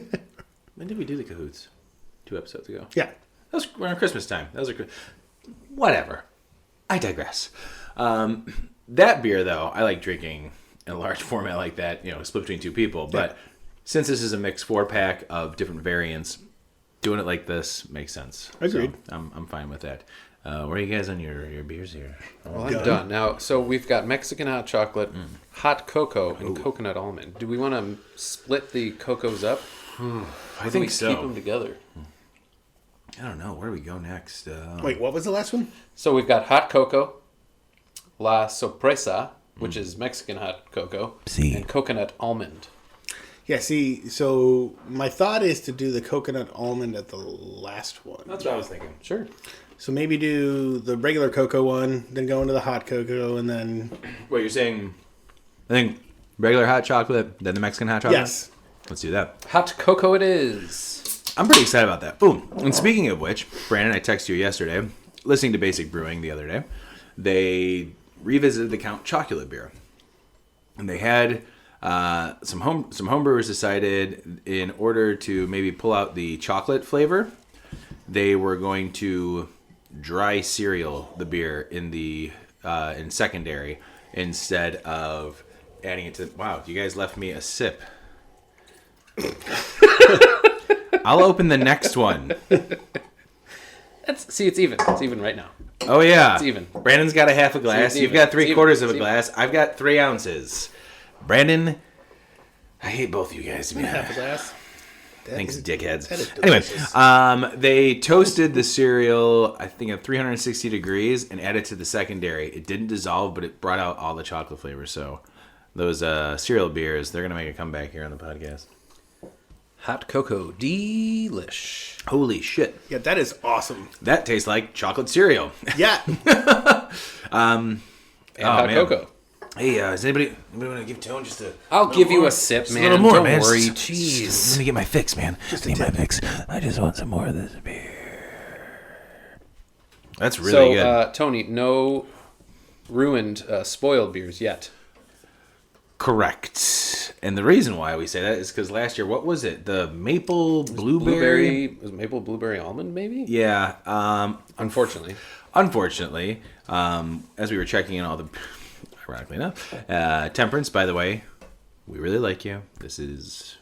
When did we do the Cahoots? 2 episodes ago. Yeah. That was around Christmas time. Whatever. I digress. That beer, though, I like drinking in a large format like that, split between 2 people. But since this is a mixed 4-pack of different variants, doing it like this makes sense. Agreed. So I'm fine with that. Where are you guys on your beers here? Well, I'm done. Now, so we've got Mexican hot chocolate, hot cocoa, and coconut almond. Do we want to split the cocos up? I think so. Keep them together. I don't know. Where do we go next? Wait, what was the last one? So we've got hot cocoa, La Sorpresa, which is Mexican hot cocoa, and coconut almond. Yeah, see, so my thought is to do the coconut almond at the last one. That's what I was thinking. Sure. So maybe do the regular cocoa one, then go into the hot cocoa, and then... What, you're saying, I think, regular hot chocolate, then the Mexican hot chocolate? Yes. Let's do that. Hot cocoa it is. I'm pretty excited about that. Ooh, and speaking of which, Brandon, I texted you yesterday, listening to Basic Brewing the other day, they revisited the Count Chocolate beer. And they had... some homebrewers decided in order to maybe pull out the chocolate flavor, they were going to dry cereal the beer in the in secondary instead of adding it to. Wow, you guys left me a sip. I'll open the next one. It's even. It's even right now. Oh yeah, it's even. Brandon's got a half a glass. See, You've got 3/4 of a even. glass. I've got 3 ounces. Brandon, I hate both of you guys. Half a glass. Thanks, dickheads. That is Anyway, delicious. they toasted the cereal, I think, at 360 degrees and added to the secondary. It didn't dissolve, but it brought out all the chocolate flavors. So those cereal beers, they're going to make a comeback here on the podcast. Hot cocoa. Delish. Holy shit. Yeah, that is awesome. That tastes like chocolate cereal. Yeah. And hot man. cocoa. Hey, is anybody want to give Tone just a... I'll give you a sip, Just man. a little more, Don't man. worry. Just Jeez. let me get my fix, man. Just need my fix. I just want some more of this beer. That's really good. Tony, no ruined, spoiled beers yet. Correct. And the reason why we say that is because last year, what was it? The maple blueberry? Was maple blueberry almond, maybe? Yeah. Unfortunately. As we were checking in all the... Ironically enough. Temperance, by the way, we really like you. This is...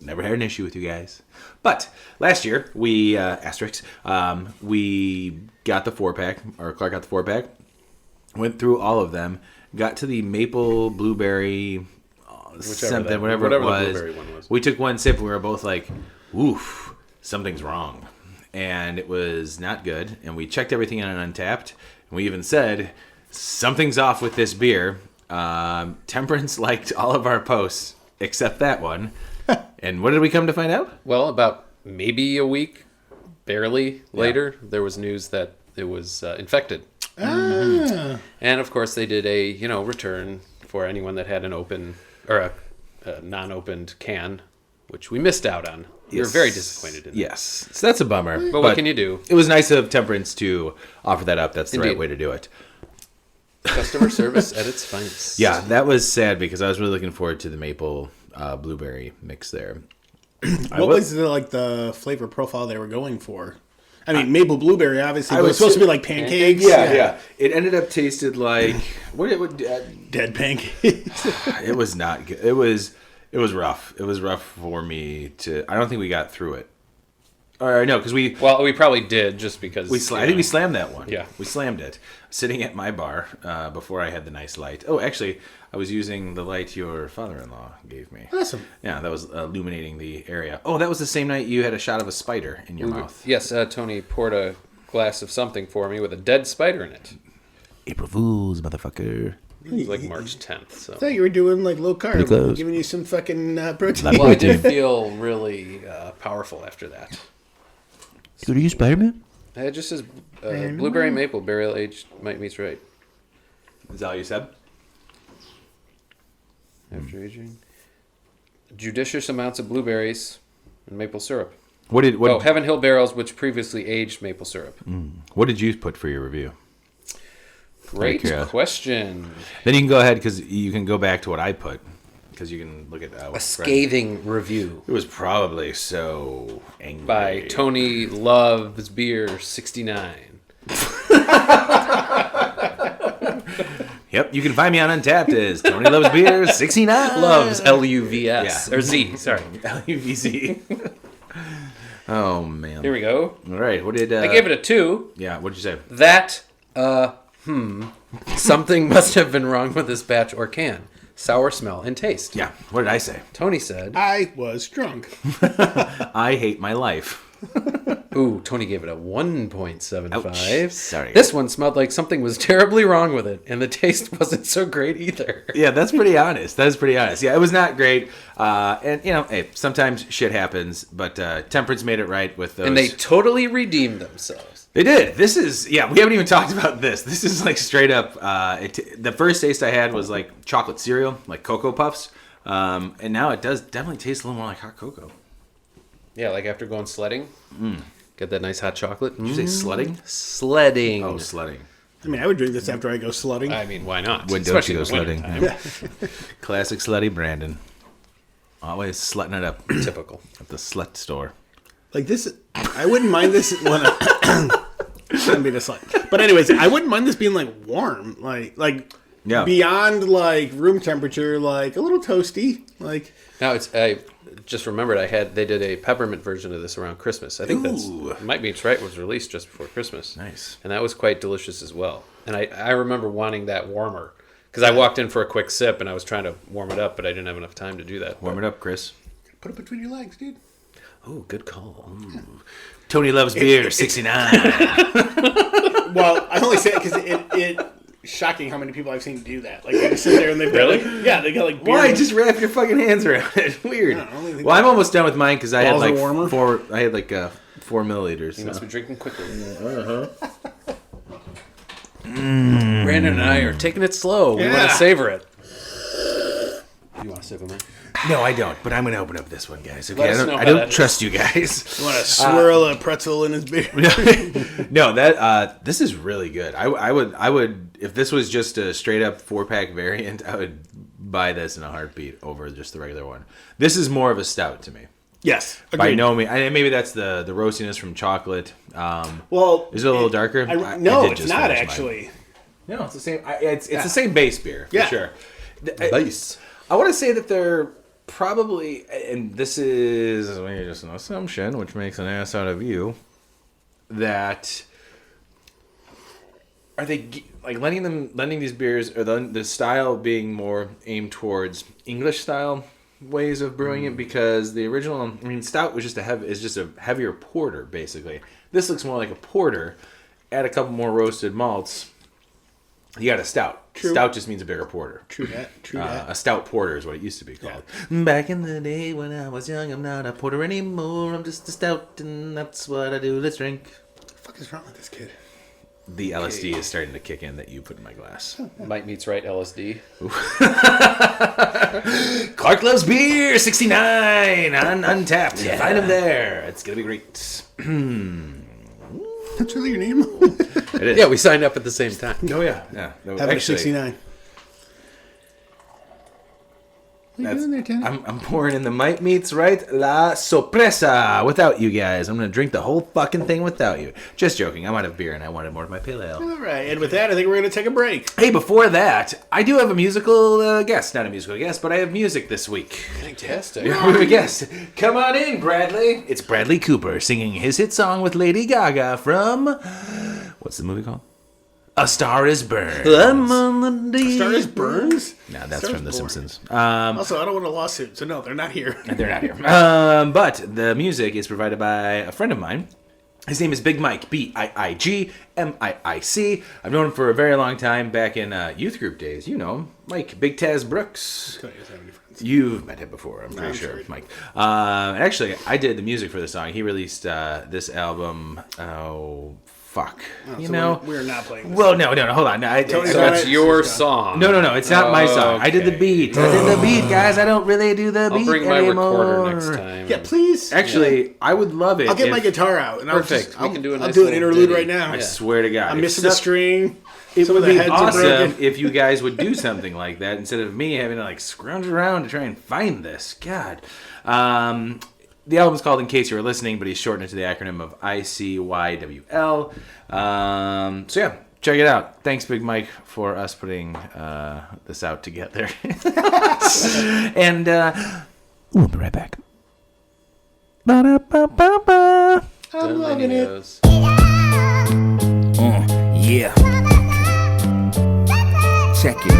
Never had an issue with you guys. But last year, we... we got the 4-pack, or Clark got the 4-pack, went through all of them, got to the maple blueberry... whatever it was. The blueberry one was. We took one sip and we were both like, oof, something's wrong. And it was not good. And we checked everything on Untapped. And we even said, something's off with this beer. Temperance liked all of our posts except that one. And what did we come to find out? Well, about maybe a week, barely later, there was news that it was infected. Ah. And of course, they did a return for anyone that had an open or a non-opened can, which we missed out on. We were very disappointed in that. Yes. So that's a bummer. But what can you do? It was nice of Temperance to offer that up. That's the right Indeed. way to do it. Customer service at its finest. Yeah, that was sad because I was really looking forward to the maple blueberry mix there. What was the flavor profile they were going for? I mean, maple blueberry obviously was supposed to be like pancakes. Yeah. It ended up tasted like Dead pancakes. it was not good. It was rough. It was rough for me to. I don't think we got through it. Or no, because we probably did just because I think we slammed that one. Yeah, we slammed it. Sitting at my bar before I had the nice light. Oh, actually, I was using the light your father-in-law gave me. Awesome. Yeah, that was illuminating the area. Oh, that was the same night you had a shot of a spider in your mouth. Yes, Tony poured a glass of something for me with a dead spider in it. April Fools, motherfucker. It was like March 10th. So. I thought you were doing like low carb, giving you some fucking protein. Well, I did feel really powerful after that. Good to you, Spider-Man? It just says blueberry maple barrel aged might meets right. Is that all you said? After aging, judicious amounts of blueberries and maple syrup. What Heaven Hill barrels, which previously aged maple syrup. What did you put for your review? Great question. Then you can go ahead because you can go back to what I put because you can look at that. A scathing review. It was probably so angry. By Tony Loves Beer 69. Yep, you can find me on Untapped as Tony Loves Beer 69. Loves L-U-V-S. Yeah. Or Z, sorry. L-U-V-Z. Oh, man. Here we go. All right, what did... I gave it a 2. Yeah, what did you say? That, something must have been wrong with this batch or can. Sour smell and taste. Yeah, what did I say? Tony said... I was drunk. I hate my life. Ooh, Tony gave it a 1.75. Ouch. Sorry. This one smelled like something was terribly wrong with it, and the taste wasn't so great either. Yeah, that's pretty honest. That is pretty honest. Yeah, it was not great. And, hey, sometimes shit happens, but Temperance made it right with those. And they totally redeemed themselves. They did. This is, we haven't even talked about this. This is like straight up, the first taste I had was like chocolate cereal, like Cocoa Puffs. And now it does definitely taste a little more like hot cocoa. Yeah, like after going sledding. Get that nice hot chocolate. Did you say sledding? Sledding. Oh, sledding. I mean, I would drink this after I go sledding. I mean, why not? When don't you go sledding? Classic slutty Brandon. Always slutting it up. Typical. At the slut store. Like this, I wouldn't mind this when I'm being a slut. But anyways, I wouldn't mind this being like warm, like beyond like room temperature, like a little toasty. Like now it's I just remembered they did a peppermint version of this around Christmas. I think might be it's right was released just before Christmas. Nice. And that was quite delicious as well. And I remember wanting that warmer because I walked in for a quick sip and I was trying to warm it up, but I didn't have enough time to do that. Warm it up, Chris. put it between your legs, dude. Oh, good call. Tony loves beer, 69. Well, I only say it because it's shocking how many people I've seen do that. Like, they just sit there and they've got, like, they got, like, beer. Why? Just wrap your fucking hands around it. Weird. Well, I'm almost done with mine because I had like warmer? 4 milliliters. You must be drinking quickly. Mm. Brandon and I are taking it slow. We want to savor it. You want to sip it, man? No, I don't. But I'm going to open up this one, guys. Okay, Let us know I how don't that trust you guys. You want to swirl a pretzel in his beer? No, this is really good. I would if this was just a straight up 4-pack variant, I would buy this in a heartbeat over just the regular one. This is more of a stout to me. Yes, agreed. By no means. Maybe that's the roastiness from chocolate. Well, is it a little darker? No, it's not actually. Mine. No, it's the same. It's the same base beer for sure. Base. I want to say that they're probably, and this is maybe just an assumption, which makes an ass out of you. That are they like lending these beers, or the style being more aimed towards English style ways of brewing it, because the original, stout was just a heavier porter basically. This looks more like a porter. Add a couple more roasted malts, you got a stout. True. Stout just means a bigger porter. True that. A stout porter is what it used to be called. Yeah. Back in the day when I was young, I'm not a porter anymore. I'm just a stout, and that's what I do. Let's drink. What the fuck is wrong with this kid? The LSD is starting to kick in that you put in my glass. Might meets right, LSD. Clark loves beer, 69 on Untapped. Yeah. Find him there. It's gonna be great. That's really your name? It is. Yeah, we signed up at the same time. Oh yeah. No, Have a 69. What are you doing there, Tanner? I'm pouring in the Might Meets Right La Sorpresa without you guys. I'm going to drink the whole fucking thing without you. Just joking. I'm out of beer and I wanted more of my pale ale. All right, and with that, I think we're going to take a break. Hey, before that, I do have a musical guest. Not a musical guest, but I have music this week. Fantastic. We have a guest. Come on in, Bradley. It's Bradley Cooper singing his hit song with Lady Gaga from... What's the movie called? A Star is Burned. A Star is Burns? No, that's from The Simpsons. Also, I don't want a lawsuit, so no, they're not here. They're not here. But the music is provided by a friend of mine. His name is Big Mike, Biig Miic. I've known him for a very long time, back in youth group days. You know him, Mike, Big Taz Brooks. You've met him before, I'm pretty sure, Mike. Actually, I did the music for the song. He released this album, We're not playing this. Well, no, hold on. So that's your song. No, it's not my song. Okay. I did the beat. Guys. I don't really do the beat I'll bring my anymore. recorder next time. Yeah, please. Actually, I would love it. I'll get my guitar out. And Perfect. I'll We can do a I'll nice do an little interlude ditty. right now. I swear to God. I'm missing a string. It Some would of the be heads are awesome broken. if you guys would do something like that instead of me having to scrounge around to try and find this. God. The album's called In Case You Were Listening, but he's shortened it to the acronym of ICYWL. So yeah, check it out. Thanks, Big Mike, for us putting this out together. And we'll be right back. Ba-da-ba-ba-ba. I'm loving it. Yeah. Check it.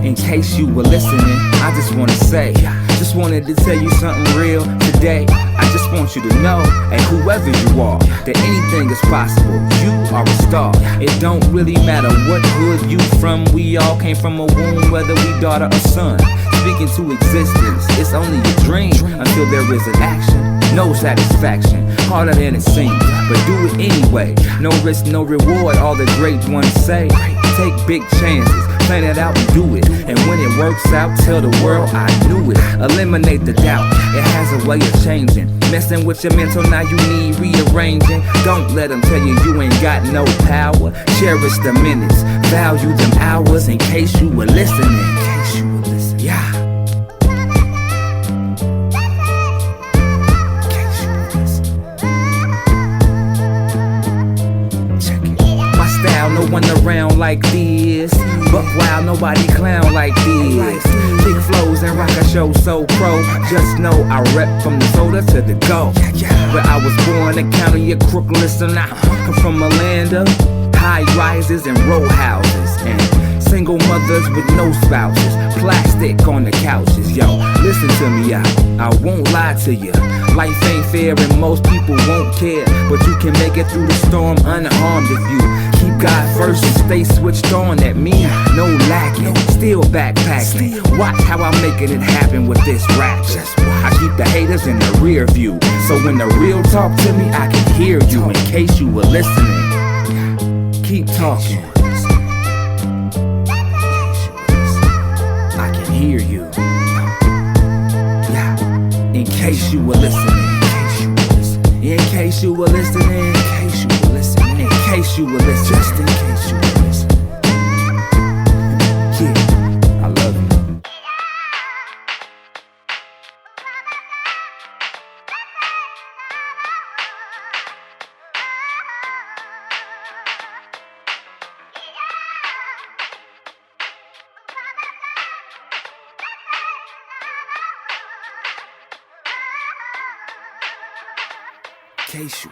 In case you were listening, I just wanna say, Just wanted to tell you something real today. I just want you to know, and whoever you are, that anything is possible. You are a star. It don't really matter what hood you from. We all came from a womb, whether we daughter or son. Speaking to existence, it's only a dream until there is an action. No satisfaction, harder than it seems, but do it anyway. No risk, no reward, all the great ones say. Take big chances, plan it out and do it. And when it works out, tell the world I knew it. Eliminate the doubt, it has a way of changing. Messing with your mental, now you need rearranging. Don't let them tell you you ain't got no power. Cherish the minutes, value them hours. In case you were listening, yeah. No one around like this, but wow, nobody clown like this. Big flows and rock a show so pro. Just know I rep from the soda to the go. Where I was born, a county of crook listener. Come from a land of high rises and row houses and single mothers with no spouses. Plastic on the couches, yo. Listen to me, I won't lie to you. Life ain't fair and most people won't care, but you can make it through the storm unharmed if you keep God first and stay switched on. That mean no lacking, still backpacking. Watch how I'm making it happen with this rap. I keep the haters in the rear view, so when the real talk to me, I can hear you. In case you were listening, keep talking. I can hear you. Yeah. In case you were listening. In case you were listening. In case you were listening. In case you were listening. Just in case you were listening. Yeah, I love you. In case you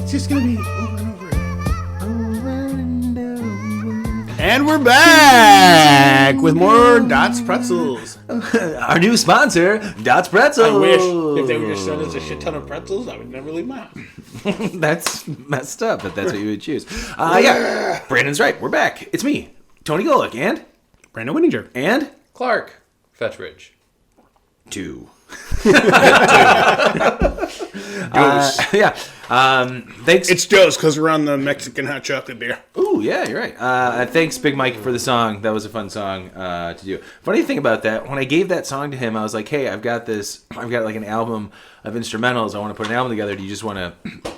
It's just gonna be over and over again. And we're back with more Dots Pretzels. Our new sponsor, Dots Pretzels. I wish if they would just send us a shit ton of pretzels, I would never leave my house. That's messed up, but that's what you would choose. Yeah, Brandon's right. We're back. It's me, Tony Golick, and Brandon Winninger. And Clark Fetridge. 2. Yeah. Thanks. It's Joe's because we're on the Mexican hot chocolate beer. Ooh, yeah, you're right. Thanks, Big Mike, for the song. That was a fun song to do. Funny thing about that, when I gave that song to him, I was like, hey, I've got like an album of instrumentals. I want to put an album together. Do you just want to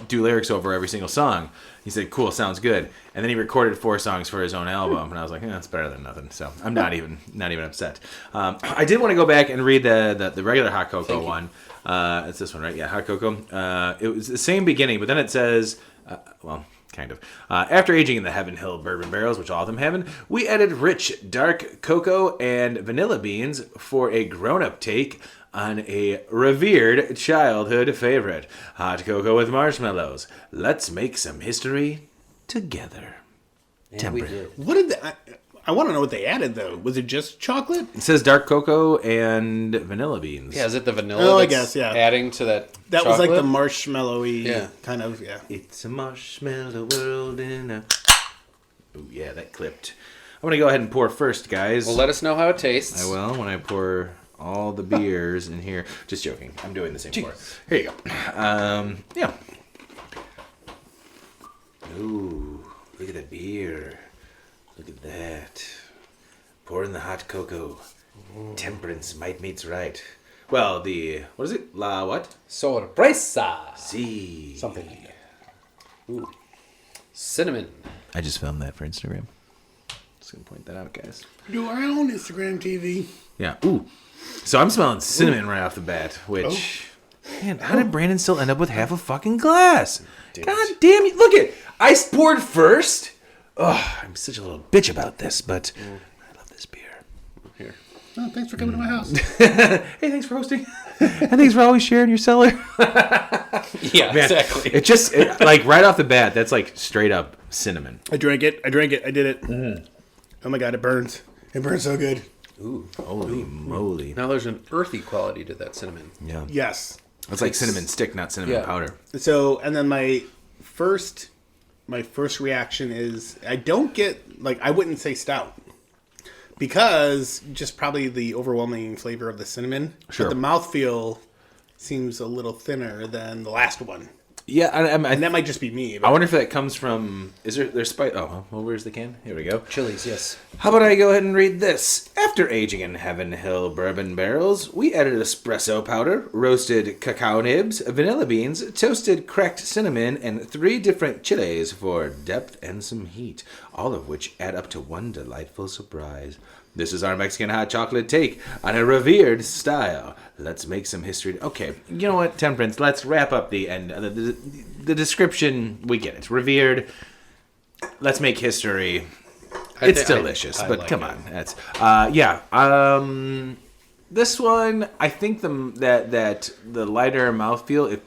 do lyrics over every single song? He said, cool, sounds good. And then he recorded 4 songs for his own album, and I was like, that's better than nothing. So I'm not even upset. I did want to go back and read the regular Hot Cocoa one. It's this one, right? Yeah, Hot Cocoa. It was the same beginning, but then it says, kind of. After aging in the Heaven Hill bourbon barrels, which all of them haven't, we added rich, dark cocoa and vanilla beans for a grown-up take on a revered childhood favorite. Hot cocoa with marshmallows. Let's make some history together. Temperance. What did I want to know what they added, though. Was it just chocolate? It says dark cocoa and vanilla beans. Yeah, is it the vanilla I guess, yeah. adding to that That chocolate? was like the marshmallowy kind of, yeah. It's a marshmallow world in a... Ooh, yeah, that clipped. I'm going to go ahead and pour first, guys. Well, let us know how it tastes. I will when I pour all the beers in here. Just joking. I'm doing the same pour. Here you go. Yeah. Ooh, look at that beer. Look at that. Pour in the hot cocoa. Ooh. Temperance might meets right. Well, what is it? La what? Sorpresa. Si. Something like that. Ooh. Cinnamon. I just filmed that for Instagram. Just going to point that out, guys. Do our own Instagram TV. Yeah. Ooh. So I'm smelling cinnamon right off the bat, which Man, how did Brandon still end up with half a fucking glass? God damn you. Look it. I poured first. Oh, I'm such a little bitch about this, but I love this beer. Here. Oh, thanks for coming to my house. Hey, thanks for hosting. And thanks for always sharing your cellar. Yeah, Man, exactly. Like right off the bat, that's like straight up cinnamon. I drank it. I did it. Oh my god, it burns. It burns so good. Ooh. Holy moly. Now there's an earthy quality to that cinnamon. Yeah. Yes. It's like cinnamon stick, not cinnamon powder. So, and then my first reaction is I don't get, like, I wouldn't say stout. Because just probably the overwhelming flavor of the cinnamon. Sure. But the mouthfeel seems a little thinner than the last one. Yeah, And that might just be me. I But wonder if that comes from. Is there's spice? Oh, well, where's the can? Here we go. Chilies, yes. How about I go ahead and read this? After aging in Heaven Hill bourbon barrels, we added espresso powder, roasted cacao nibs, vanilla beans, toasted cracked cinnamon, and 3 different chilies for depth and some heat, all of which add up to one delightful surprise. This is our Mexican hot chocolate take on a revered style. Let's make some history. Okay, you know what, Temperance, let's wrap up the end. The description, we get it. Revered. Let's make history. It's delicious, I but like come it. on. That's this one, I think that the lighter mouthfeel,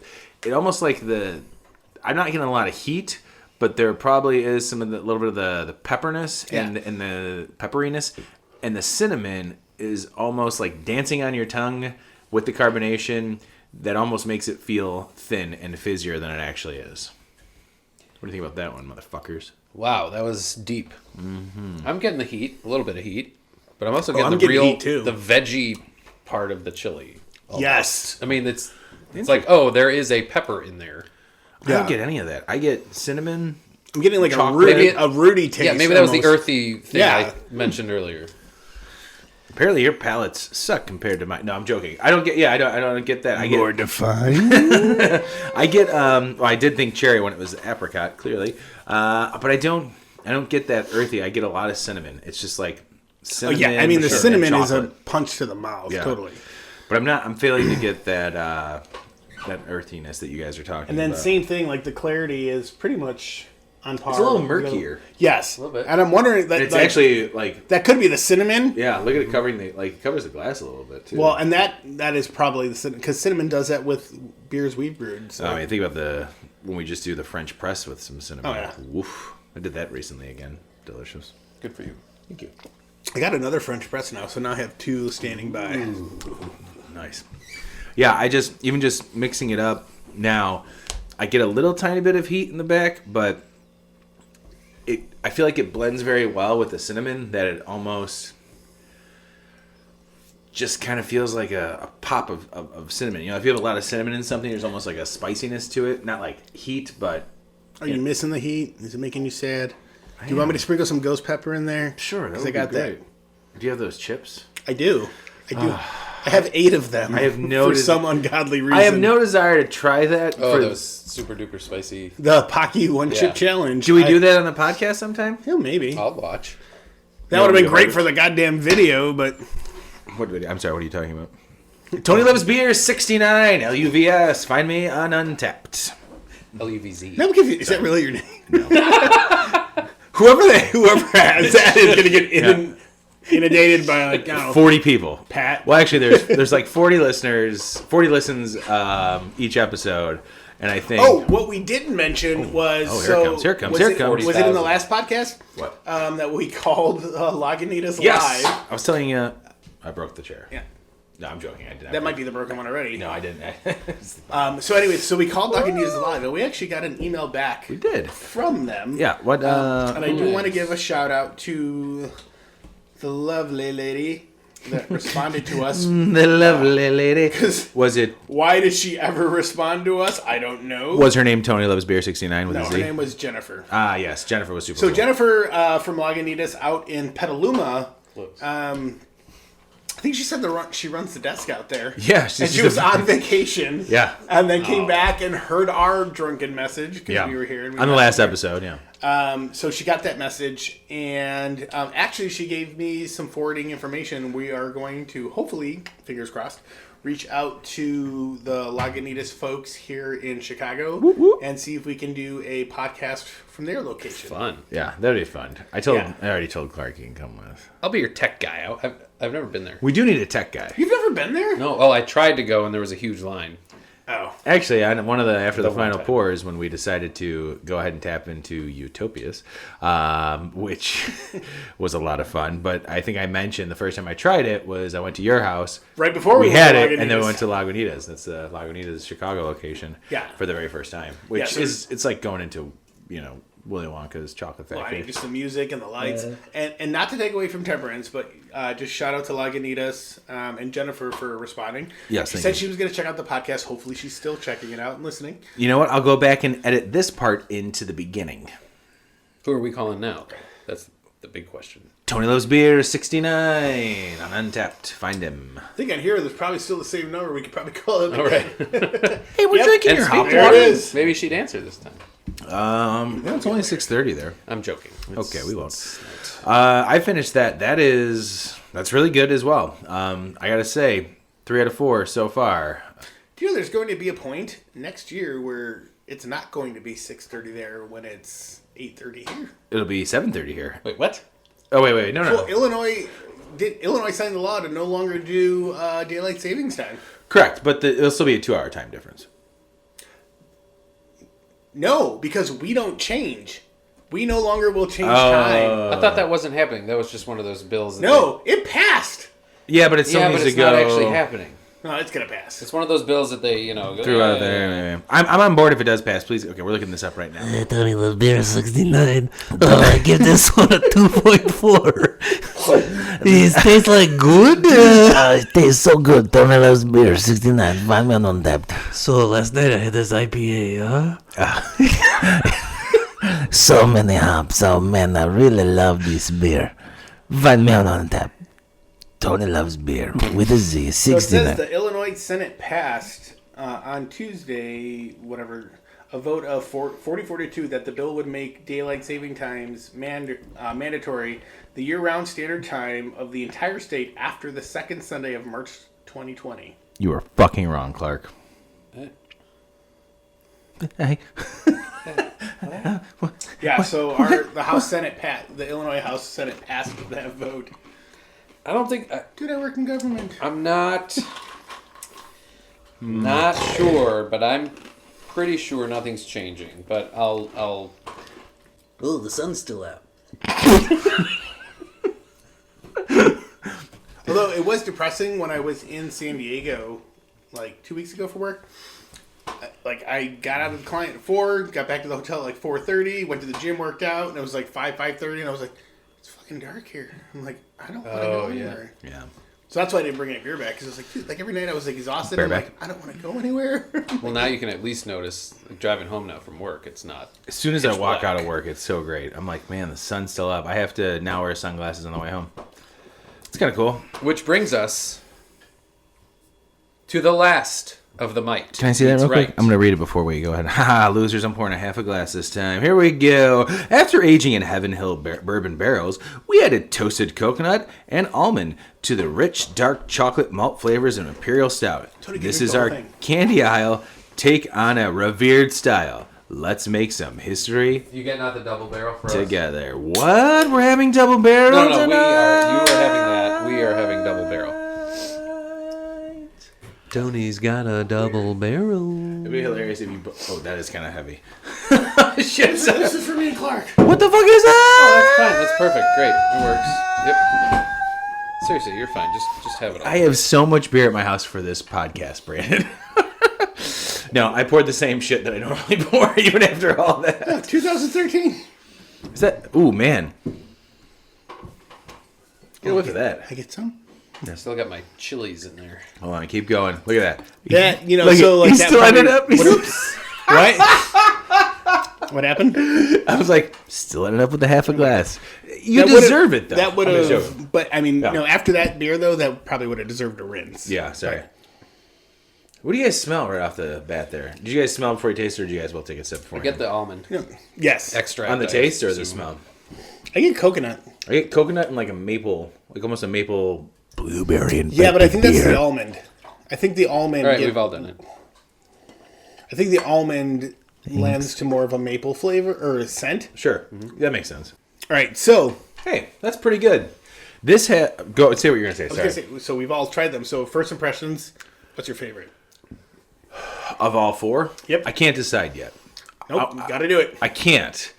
it almost like I'm not getting a lot of heat, but there probably is some of the little bit of the pepperness and the pepperiness. And the cinnamon is almost like dancing on your tongue with the carbonation that almost makes it feel thin and fizzier than it actually is. What do you think about that one, motherfuckers? Wow, that was deep. Mm-hmm. I'm getting the heat, a little bit of heat, but I'm also I'm getting getting heat too. the veggie part of the chili. Almost. yes. I mean, it's like, oh, there is a pepper in there. I don't get any of that. I get cinnamon. I'm getting like Chocolate. a rooty taste. Yeah, maybe that was the almost. earthy thing Yeah. I mentioned earlier. Apparently, your palates suck compared to mine. No, I'm joking. I don't get. Yeah, I don't get that. I get. More defined. I get. Well, I did think cherry when it was apricot, clearly, but I don't get that earthy. I get a lot of cinnamon. It's just like cinnamon. yeah, I mean the and cinnamon is a chocolate. punch to the mouth. Yeah. Totally. But I'm failing to get that earthiness that you guys are talking And then about. same thing, like the clarity is pretty much on par. It's a little with- murkier. Yes, A little bit. and I'm wondering that It's like, actually like. that could be the cinnamon. Yeah, look at it covering it covers the glass a little bit too. Well, and that is probably the cinnamon because cinnamon does that with beers we've brewed. So. I mean, think about when we just do the French press with some cinnamon. Oh, yeah. Woof. I did that recently again. Delicious. Good for you. Thank you. I got another French press now, so now I have 2 standing by. Nice. Yeah, even just mixing it up now, I get a little tiny bit of heat in the back, but I feel like it blends very well with the cinnamon that it almost just kind of feels like a pop of cinnamon. You know, if you have a lot of cinnamon in something, there's almost like a spiciness to it. Not like heat, but... Are you missing the heat? Is it making you sad? Do you want me to sprinkle some ghost pepper in there? Sure, that 'Cause would I got be great. Do you have those chips? that. I do. I have 8 of them. I have no for some ungodly reason. I have no desire to try that. Oh, that was super duper spicy. The Pocky One Chip Yeah. Challenge. Do we do that on the podcast sometime? Yeah, maybe. I'll watch. That would have been Yeah, great we- for the goddamn video, but What video? I'm sorry, what are you talking about? Tony Loves Beer 69 LUVS. Find me on Untapped. LUVZ. I'm confused. Is that really your name? whoever has that is gonna get inundated by like I don't know, 40 people. Pat. Well, actually, there's like 40 listeners, 40 listens each episode, and I think. Oh, what we didn't mention was here it comes. Was Here it, it comes. Was it in the last podcast? What? That we called Lagunitas Yes, Live. I was telling you, I broke the chair. Yeah. No, I'm joking. I did not. That might be the broken one already. No, I didn't. So anyway, so we called Lagunitas Live, and we actually got an email back We did. from them. Yeah. What? And I do want to give a shout out to the lovely lady that responded to us. The lovely lady. Was it? Why did she ever respond to us? I don't know. Was her name Tony Loves Beer 69 with no, a her Z? name was Jennifer. Ah, yes. Jennifer was super So cool. Jennifer from Lagunitas out in Petaluma. I think she said she runs the desk out there. Yeah, and she was on vacation. Yeah. And then came back and heard our drunken message because Yeah. we were here. And we on the got last here. episode, yeah. So she got that message, and actually she gave me some forwarding information. We are going to, hopefully, fingers crossed, reach out to the Lagunitas folks here in Chicago and see if we can do a podcast from their location. Fun. Yeah, that'd be fun. I already told Clark he can come with. I'll be your tech guy. I've never been there. We do need a tech guy. You've never been there? No. Oh, I tried to go and there was a huge line. Oh. Actually, after the final pours, when we decided to go ahead and tap into Utopias, which was a lot of fun. But I think I mentioned the first time I tried it was I went to your house. Right before we went had to it, Lagunitas. and then we went to Lagunitas. That's the Lagunitas Chicago location. Yeah. For the very first time, which it's like going into Willy Wonka's chocolate factory. Just the music and the lights, and not to take away from Temperance, but just shout out to Lagunitas and Jennifer for responding. Yes, she said she was going to check out the podcast. Hopefully, she's still checking it out and listening. You know what? I'll go back and edit this part into the beginning. Who are we calling now? That's the big question. Tony Loves Beer 69 on Untapped. Find him. I think on here there's probably still the same number. We could probably call it. All right. Hey, we're drinking And your speaking hot of There it water. is. Maybe she'd answer this time. It's only 6:30 there. I'm joking. Okay, we won't. I finished that. That's really good as well. I gotta say, 3 out of 4 so far. Do you know there's going to be a point next year where it's not going to be 6:30 there when it's 8:30 here? It'll be 7:30 here. Wait, what? Oh wait, no. Well, Illinois signed the law to no longer do daylight savings time. Correct, but it'll still be a 2-hour time difference. No, because we don't change. We no longer will change time. I thought that wasn't happening. That was just one of those bills. No, it passed. Yeah, but it still needs to it's go. not actually happening. No, it's gonna pass. It's one of those bills that they, go, Threw out there. I'm on board if it does pass. Please. Okay, we're looking this up right now. Tony Loves Beer 69. I give this one a 2.4. It tastes like good. It tastes so good. Tony Loves Beer 69. Find me on Untapped. So last night I had this IPA, huh? So many hops. Oh man, I really love this beer. Find me on Untapped. Tony Loves Beer with a Z. So it 69. says the Illinois Senate passed on Tuesday, a vote of 40-42 that the bill would make daylight saving times mandatory, the year-round standard time of the entire state after the second Sunday of March 2020. You are fucking wrong, Clark. Hey. Yeah, so the Illinois House Senate passed that vote. I don't think. Dude, I work in government. I'm not sure, but I'm pretty sure nothing's changing. But I'll. Oh, the sun's still out. Although it was depressing when I was in San Diego, like 2 weeks ago for work. I got out of the client at 4, got back to the hotel at 4:30, went to the gym, worked out, and it was like 5:30, and I was like, it's fucking dark here. I'm like, I don't want to go anywhere. Yeah. So that's why I didn't bring any beer back, because I was like, dude, every night I was like exhausted. I'm like, I don't want to go anywhere. Well, now you can at least notice driving home now from work. It's not. As soon as I walk black. out of work, it's so great. I'm like, man, the sun's still up. I have to now wear sunglasses on the way home. It's kind of cool. Which brings us to the last of the might. Can I see that That's real quick? right. I'm going to read it before we go ahead. Haha, losers, I'm pouring a half a glass this time. Here we go. After aging in Heaven Hill bourbon barrels, we added toasted coconut and almond to the rich, dark chocolate malt flavors of Imperial Stout. Tony, This drink is the whole our thing. candy aisle take on a revered style. Let's make some history You getting out the double barrel for us? together. What? We're having double barrel No, tonight? we are. You are having that. We are having double barrel. Tony's got a double barrel. It'd be hilarious if you... Oh, that is kind of heavy. Shit, this is for me and Clark. What the fuck is Oh, that? that's fine. That's perfect. Great. It works. Yep. Seriously, you're fine. Just have it all. I have so much beer at my house for this podcast, Brandon. No, I poured the same shit that I normally pour, even after all that. 2013. Is that... Ooh, man. Get a whiff of that. I get some. Still got my chilies in there. Hold on, keep going. Look at that. That, you know, Look, so like he that still ended up... What? What happened? I was like, still ended up with a half a glass. You That would've- deserve it, though. That would I'm just have, joking. but I mean, Yeah. after that beer though, that probably would have deserved a rinse. Yeah, sorry. What do you guys smell right off the bat there? Did you guys smell before you tasted, or did you guys well take a sip before? Get the almond Yes. extract. On the I taste or the assume. smell? I get coconut. I get coconut and like a maple, like almost a maple... Blueberry and Yeah, but I think that's beer. the almond. I think the almond. All right, we've all done it. I think the almond lends to more of a maple flavor or a scent. Sure, that makes sense. All right, so Hey, that's pretty good. This go say what you're gonna say. I was Sorry. gonna say, so we've all tried them. So first impressions, what's your favorite? Of all four, Yep. I can't decide yet. Nope, got to do it. I can't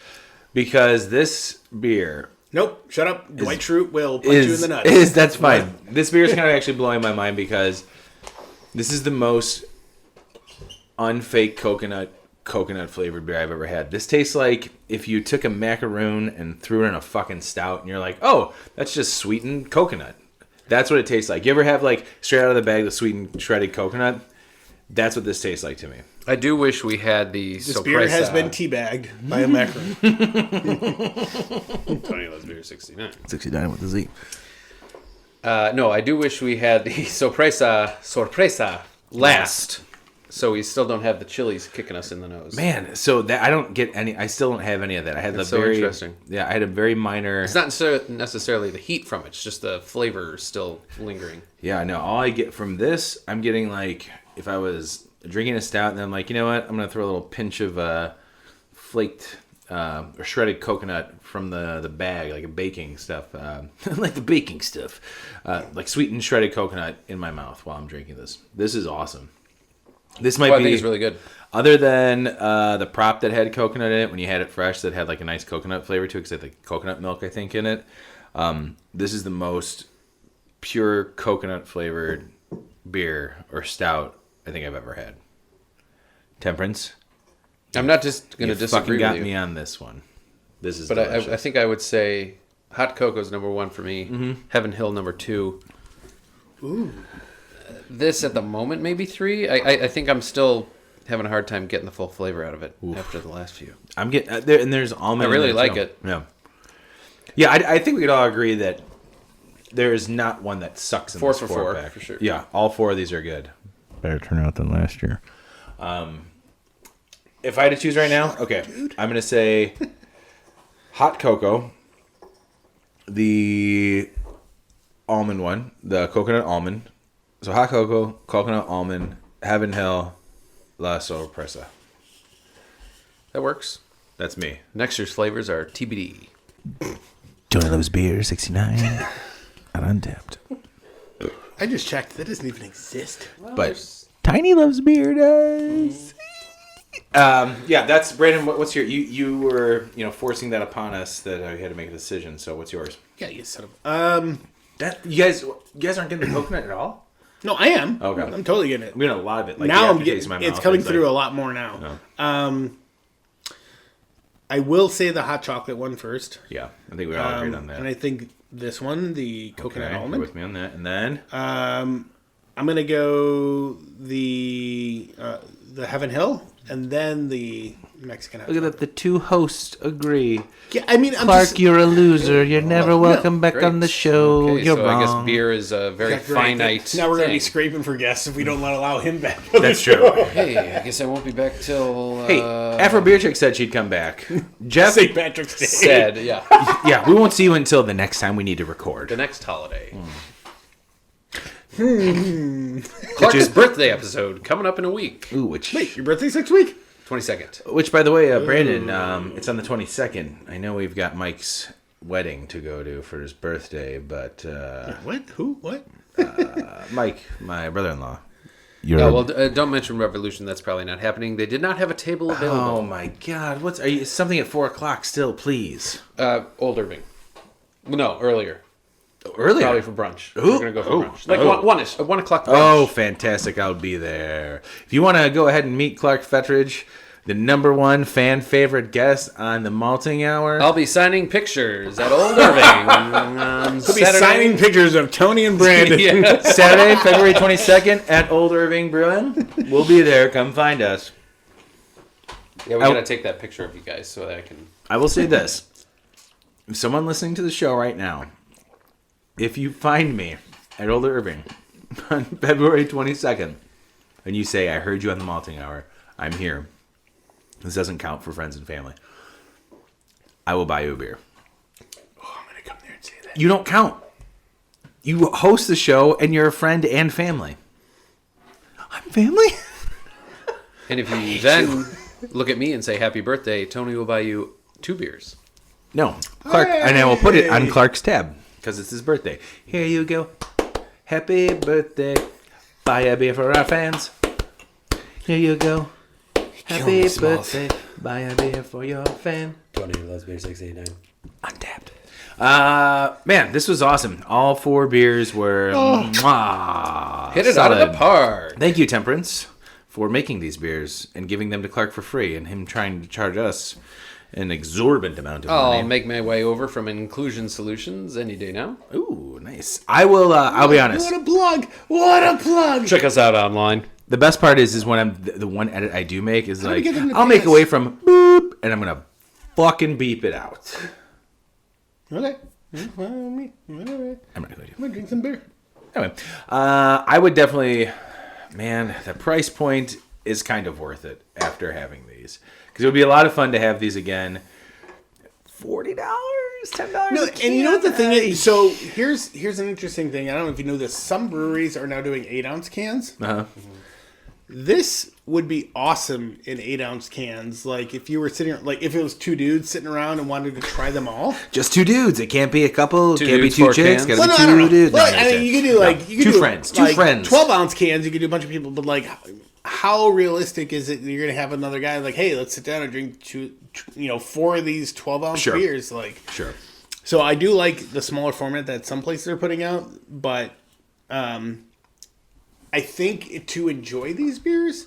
because this beer Nope, shut up. Dwight Schrute will punch you in the nuts. That's fine. This beer is kind of actually blowing my mind because this is the most unfake coconut flavored beer I've ever had. This tastes like if you took a macaroon and threw it in a fucking stout and you're like, oh, that's just sweetened coconut. That's what it tastes like. You ever have like straight out of the bag the sweetened shredded coconut? That's what this tastes like to me. I do wish we had the This beer has been teabagged by a macaroon. Tony loves beer 69. 69 with the Z. No, I do wish we had the sorpresa last. So we still don't have the chilies kicking us in the nose. Man, so that I don't get any. I still don't have any of that. I had That's the so very interesting. Yeah, I had a very minor. It's not necessarily the heat from it. It's just the flavor still lingering. Yeah, no. All I get from this, I'm getting like if I was drinking a stout, and then I'm like, you know what? I'm gonna throw a little pinch of flaked or shredded coconut from the bag, like a baking stuff, like the baking stuff, like sweetened shredded coconut in my mouth while I'm drinking this. This is awesome. This might I be. think it's really good. Other than the prop that had coconut in it, when you had it fresh, that had like a nice coconut flavor to it, because it had the coconut milk, I think, in it. This is the most pure coconut flavored beer or stout I think I've ever had. Temperance. I'm not just going You to disagree fucking got with you. me on this one. This is But delicious. I think I would say hot cocoa's number one for me. Mm-hmm. Heaven Hill number two. Ooh. This at the moment maybe three. I think I'm still having a hard time getting the full flavor out of it after the last few. I'm getting there, and there's almond. I really in there, like too. it. Yeah, yeah. I think we could all agree that there is not one that sucks in Four this for four four, pack. for sure. Yeah, all four of these are good. Better turnout than last year. If I had to choose right now, okay, I'm gonna say hot cocoa, the almond one, the coconut almond. So hot cocoa, coconut almond, Heaven Hill, La Sorpresa. That works. That's me. Next year's flavors are TBD. Tony loves beer, 69. And untapped. I just checked. That doesn't even exist. But Tiny loves beer, does. yeah, that's Brandon. What's your you were forcing that upon us that I had to make a decision. So what's yours? Yeah, you son of. That you guys aren't getting the coconut at all. No, I am. Okay. I'm totally getting it. I'm getting a lot of it. Like Now the I'm aftertaste in getting. my It's mouth. coming It's through like- a lot more now. I will say the hot chocolate one first. Yeah, I think we all agreed on that. And I think this one, the coconut Okay, almond. you're with me on that, and then I'm gonna go the Heaven Hill, and then the Mexican hot Look at that. The two hosts agree. Yeah, I mean, I'm Clark, just, you're a loser. You're never no, welcome back Great. on the show. Okay, You're so wrong. I guess beer is a very Yeah, great. finite. Now we're gonna be thing. scraping for guests if we don't allow him back. that's true. Hey, I guess I won't be back till. Hey, Afro Beer Chick said she'd come back. Jeff St. Patrick's Day. said, yeah, yeah, we won't see you until the next time we need to record. the next holiday. Clark's birthday episode coming up in a week. Ooh, which Wait, your birthday's next week? 22nd. Which, by the way, Brandon, it's on the 22nd. I know we've got Mike's wedding to go to for his birthday, but What? Who? What? Mike, my brother-in-law. Well, don't mention Revolution. That's probably not happening. They did not have a table Oh available. my God! Are you something at 4:00 still, please? Old Irving. No, earlier. Earlier. Probably for brunch. Ooh. We're gonna go for Oh. brunch. Like Oh. 1 o'clock brunch. Oh, fantastic! I'll be there. If you want to go ahead and meet Clark Fetridge, the #1 fan favorite guest on the Malting Hour. I'll be signing pictures at Old Irving on He'll be Saturday. signing pictures of Tony and Brandon. Yeah. Saturday, February 22nd at Old Irving Brewing. We'll be there. Come find us. Yeah, we gotta take that picture of you guys so that I can. I will say this. If someone listening to the show right now, if you find me at Old Irving on February 22nd and you say, I heard you on the Malting Hour, I'm here. This doesn't count for friends and family. I will buy you a beer. Oh, I'm gonna come there and say that. You don't count. You host the show and you're a friend and family. I'm family. And if you then look at me and say happy birthday, Tony will buy you 2 beers. No, Clark, and I will put it on Clark's tab because it's his birthday. Here you go. Happy birthday. Buy a beer for our fans. Here you go. Happy birthday. Buy a beer for your fan. Tony loves beer 689. Untapped. Man, this was awesome. All 4 beers were mwah, Hit it solid. out of the park. Thank you, Temperance, for making these beers and giving them to Clark for free, and him trying to charge us an exorbitant amount of money. I'll make my way over from Inclusion Solutions any day now. Ooh, nice. I will. I'll be honest. What a plug! What a plug! Check us out online. The best part is when I'm the one edit I do make is like get them to I'll make pass? away from boop, and I'm gonna fucking beep it out. Okay. Well, me. Whatever. I'm not gonna do. I'm gonna drink some beer. Anyway, I would definitely, man, the price point is kind of worth it after having these. Because it would be a lot of fun to have these again. $40, $10. No, and you know what the thing is? So here's an interesting thing. I don't know if you know this. Some breweries are now doing 8-ounce cans. Uh-huh. This would be awesome in 8-ounce cans. Like if you were sitting, like if it was 2 dudes sitting around and wanted to try them all. Just 2 dudes. It can't be a couple. It can't be dudes, 2 4 chicks. cans. Gotta Well, be no, I don't 2 know. dudes. Well, No, I mean, you could do like you could 2 do, friends. 2 like, friends. 12-ounce cans. You could do a bunch of people, but like, how realistic is it? That you're gonna have another guy like, hey, let's sit down and drink 4 of these 12-ounce Sure. beers, like. Sure. So I do like the smaller format that some places are putting out, but I think to enjoy these beers,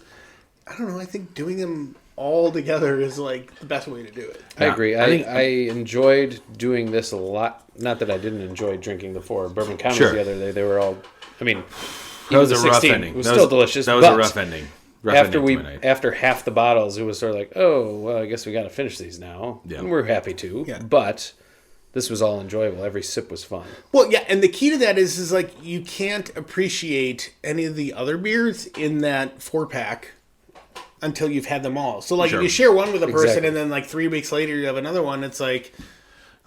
I don't know. I think doing them all together is like the best way to do it. I agree. I think- I enjoyed doing this a lot. Not that I didn't enjoy drinking the 4 Bourbon Counties Sure. the other day. They were all, I mean, That was even a the rough 16 ending. It was That still delicious. That was a but rough ending. After half the bottles, it was sort of like, oh, well, I guess we got to finish these now. Yeah. And we're happy to. Yeah. But this was all enjoyable. Every sip was fun. Well, yeah, and the key to that is like you can't appreciate any of the other beers in that 4-pack until you've had them all. So like Sure. if you share one with a person Exactly. and then like 3 weeks later you have another one, it's like,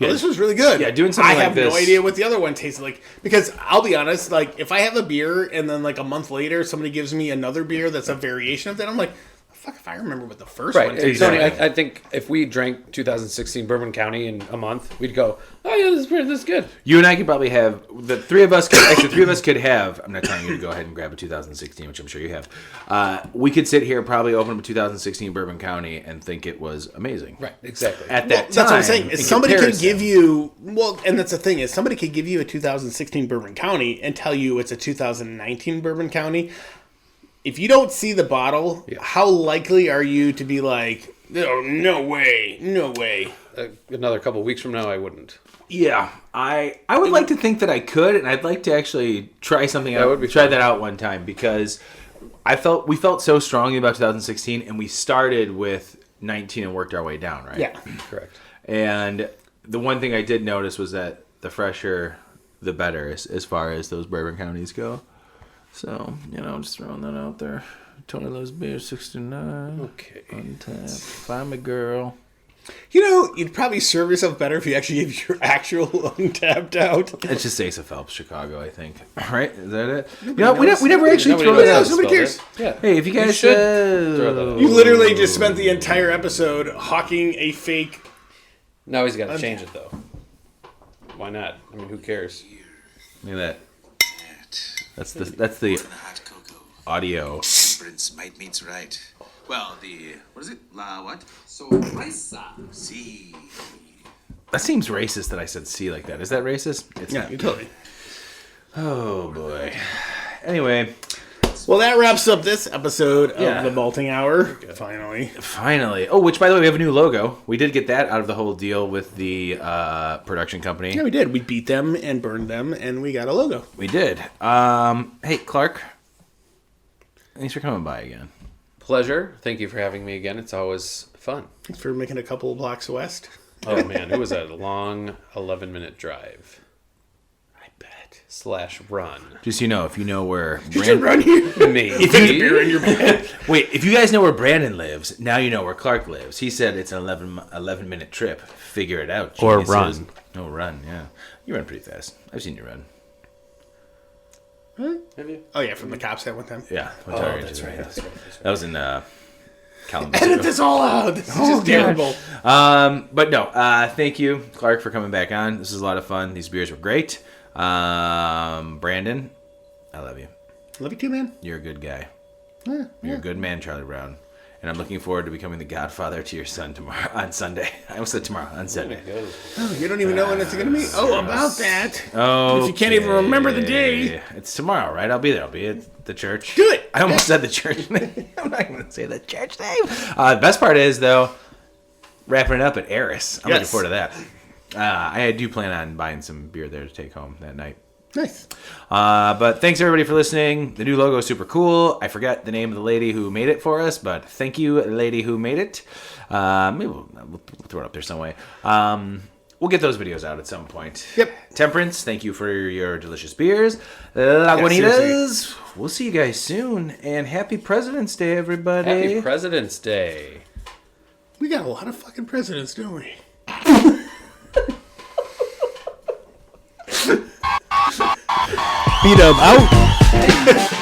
oh, this was really good. Yeah, doing something I like have this- no idea what the other one tasted like. Because I'll be honest, like if I have a beer and then like a month later somebody gives me another beer that's a variation of that, I'm like, fuck if I remember what the first one tasted Tony, like. I think if we drank 2016 Bourbon County in a month, we'd go, oh, yeah, this is good. You and I could probably have the 3 of us. Actually, 3 of us could have. I'm not telling you to go ahead and grab a 2016, which I'm sure you have. We could sit here, probably open up a 2016 Bourbon County, and think it was amazing. Right, exactly. At Well, that time, that's what I'm saying. Is in somebody could comparison. give you and that's the thing is somebody could give you a 2016 Bourbon County and tell you it's a 2019 Bourbon County. If you don't see the bottle, how likely are you to be like, no way, no way? Another couple of weeks from now, I wouldn't. Yeah, I would like to think that I could, and I'd like to actually try something That out. would be try fun. that out one time because we felt so strongly about 2016, and we started with 19 and worked our way down, right? Yeah. Correct. And the one thing I did notice was that the fresher, the better, as far as those bourbon counties go. So, just throwing that out there. Tony loves beer 69. Okay. Untapped. Find my girl. You'd probably serve yourself better if you actually gave your actual Untapped out. It's just Ace of Phelps, Chicago, I think. Right? Is that it? We knows. never actually Nobody throw knows it how out. to Nobody spell cares. it. Yeah. Hey, if you guys should throw that out. You literally just spent the entire episode hawking a fake. Now he's got to change it, though. Why not? I mean, who cares? Look at that. That's the Hot cocoa. audio. Temperance might means right. Well, what is it? La what? Sorpresa. See. That seems racist that I said C like that. Is that racist? It's not. Totally. Oh boy. Anyway, Well, that wraps up this episode Yeah. of the Malting Hour. Finally. finally. Oh, which by the way, we have a new logo. We did get that out of the whole deal with the production company. Yeah, we did. We beat them and burned them, and we got a logo. We did. Hey, Clark. Thanks for coming by again. Pleasure. Thank you for having me again. It's always fun. Thanks for making a couple of blocks west. Oh, man. It was a long 11-minute drive. I bet. /run. Just so you know, if you know where You should run here. Me. Wait, if you guys know where Brandon lives, now you know where Clark lives. He said it's an 11-minute trip. Figure it out. Or geniuses. run. No, run, yeah. You run pretty fast. I've seen you run. Have you? Oh, yeah, from the cops that one time. Yeah. That's right. That was in Kalamazoo. Edit this all out. This is just terrible. But no, thank you, Clark, for coming back on. This was a lot of fun. These beers were great. Brandon, I love you. Love you too, man. You're a good guy. Yeah, You're a good man, Charlie Brown. And I'm looking forward to becoming the godfather to your son tomorrow on Sunday. I almost said tomorrow, on Sunday. Oh, you don't even know when it's going to be? Oh, about that. Oh, If you can't even remember the day. It's tomorrow, right? I'll be there. I'll be at the church. Do it. I almost said the church name. I'm not going to say the church name. The best part is, though, wrapping it up at Eris. I'm looking forward to that. I do plan on buying some beer there to take home that night. Nice. But thanks everybody for listening. The new logo is super cool. I forget the name of the lady who made it for us, but thank you, lady who made it. Maybe we'll throw it up there some way. We'll get those videos out at some point. Yep. Temperance, thank you for your delicious beers. Lagunitas, we'll see you guys soon. And happy President's Day, everybody. Happy President's Day. We got a lot of fucking presidents, don't we? Beat up out.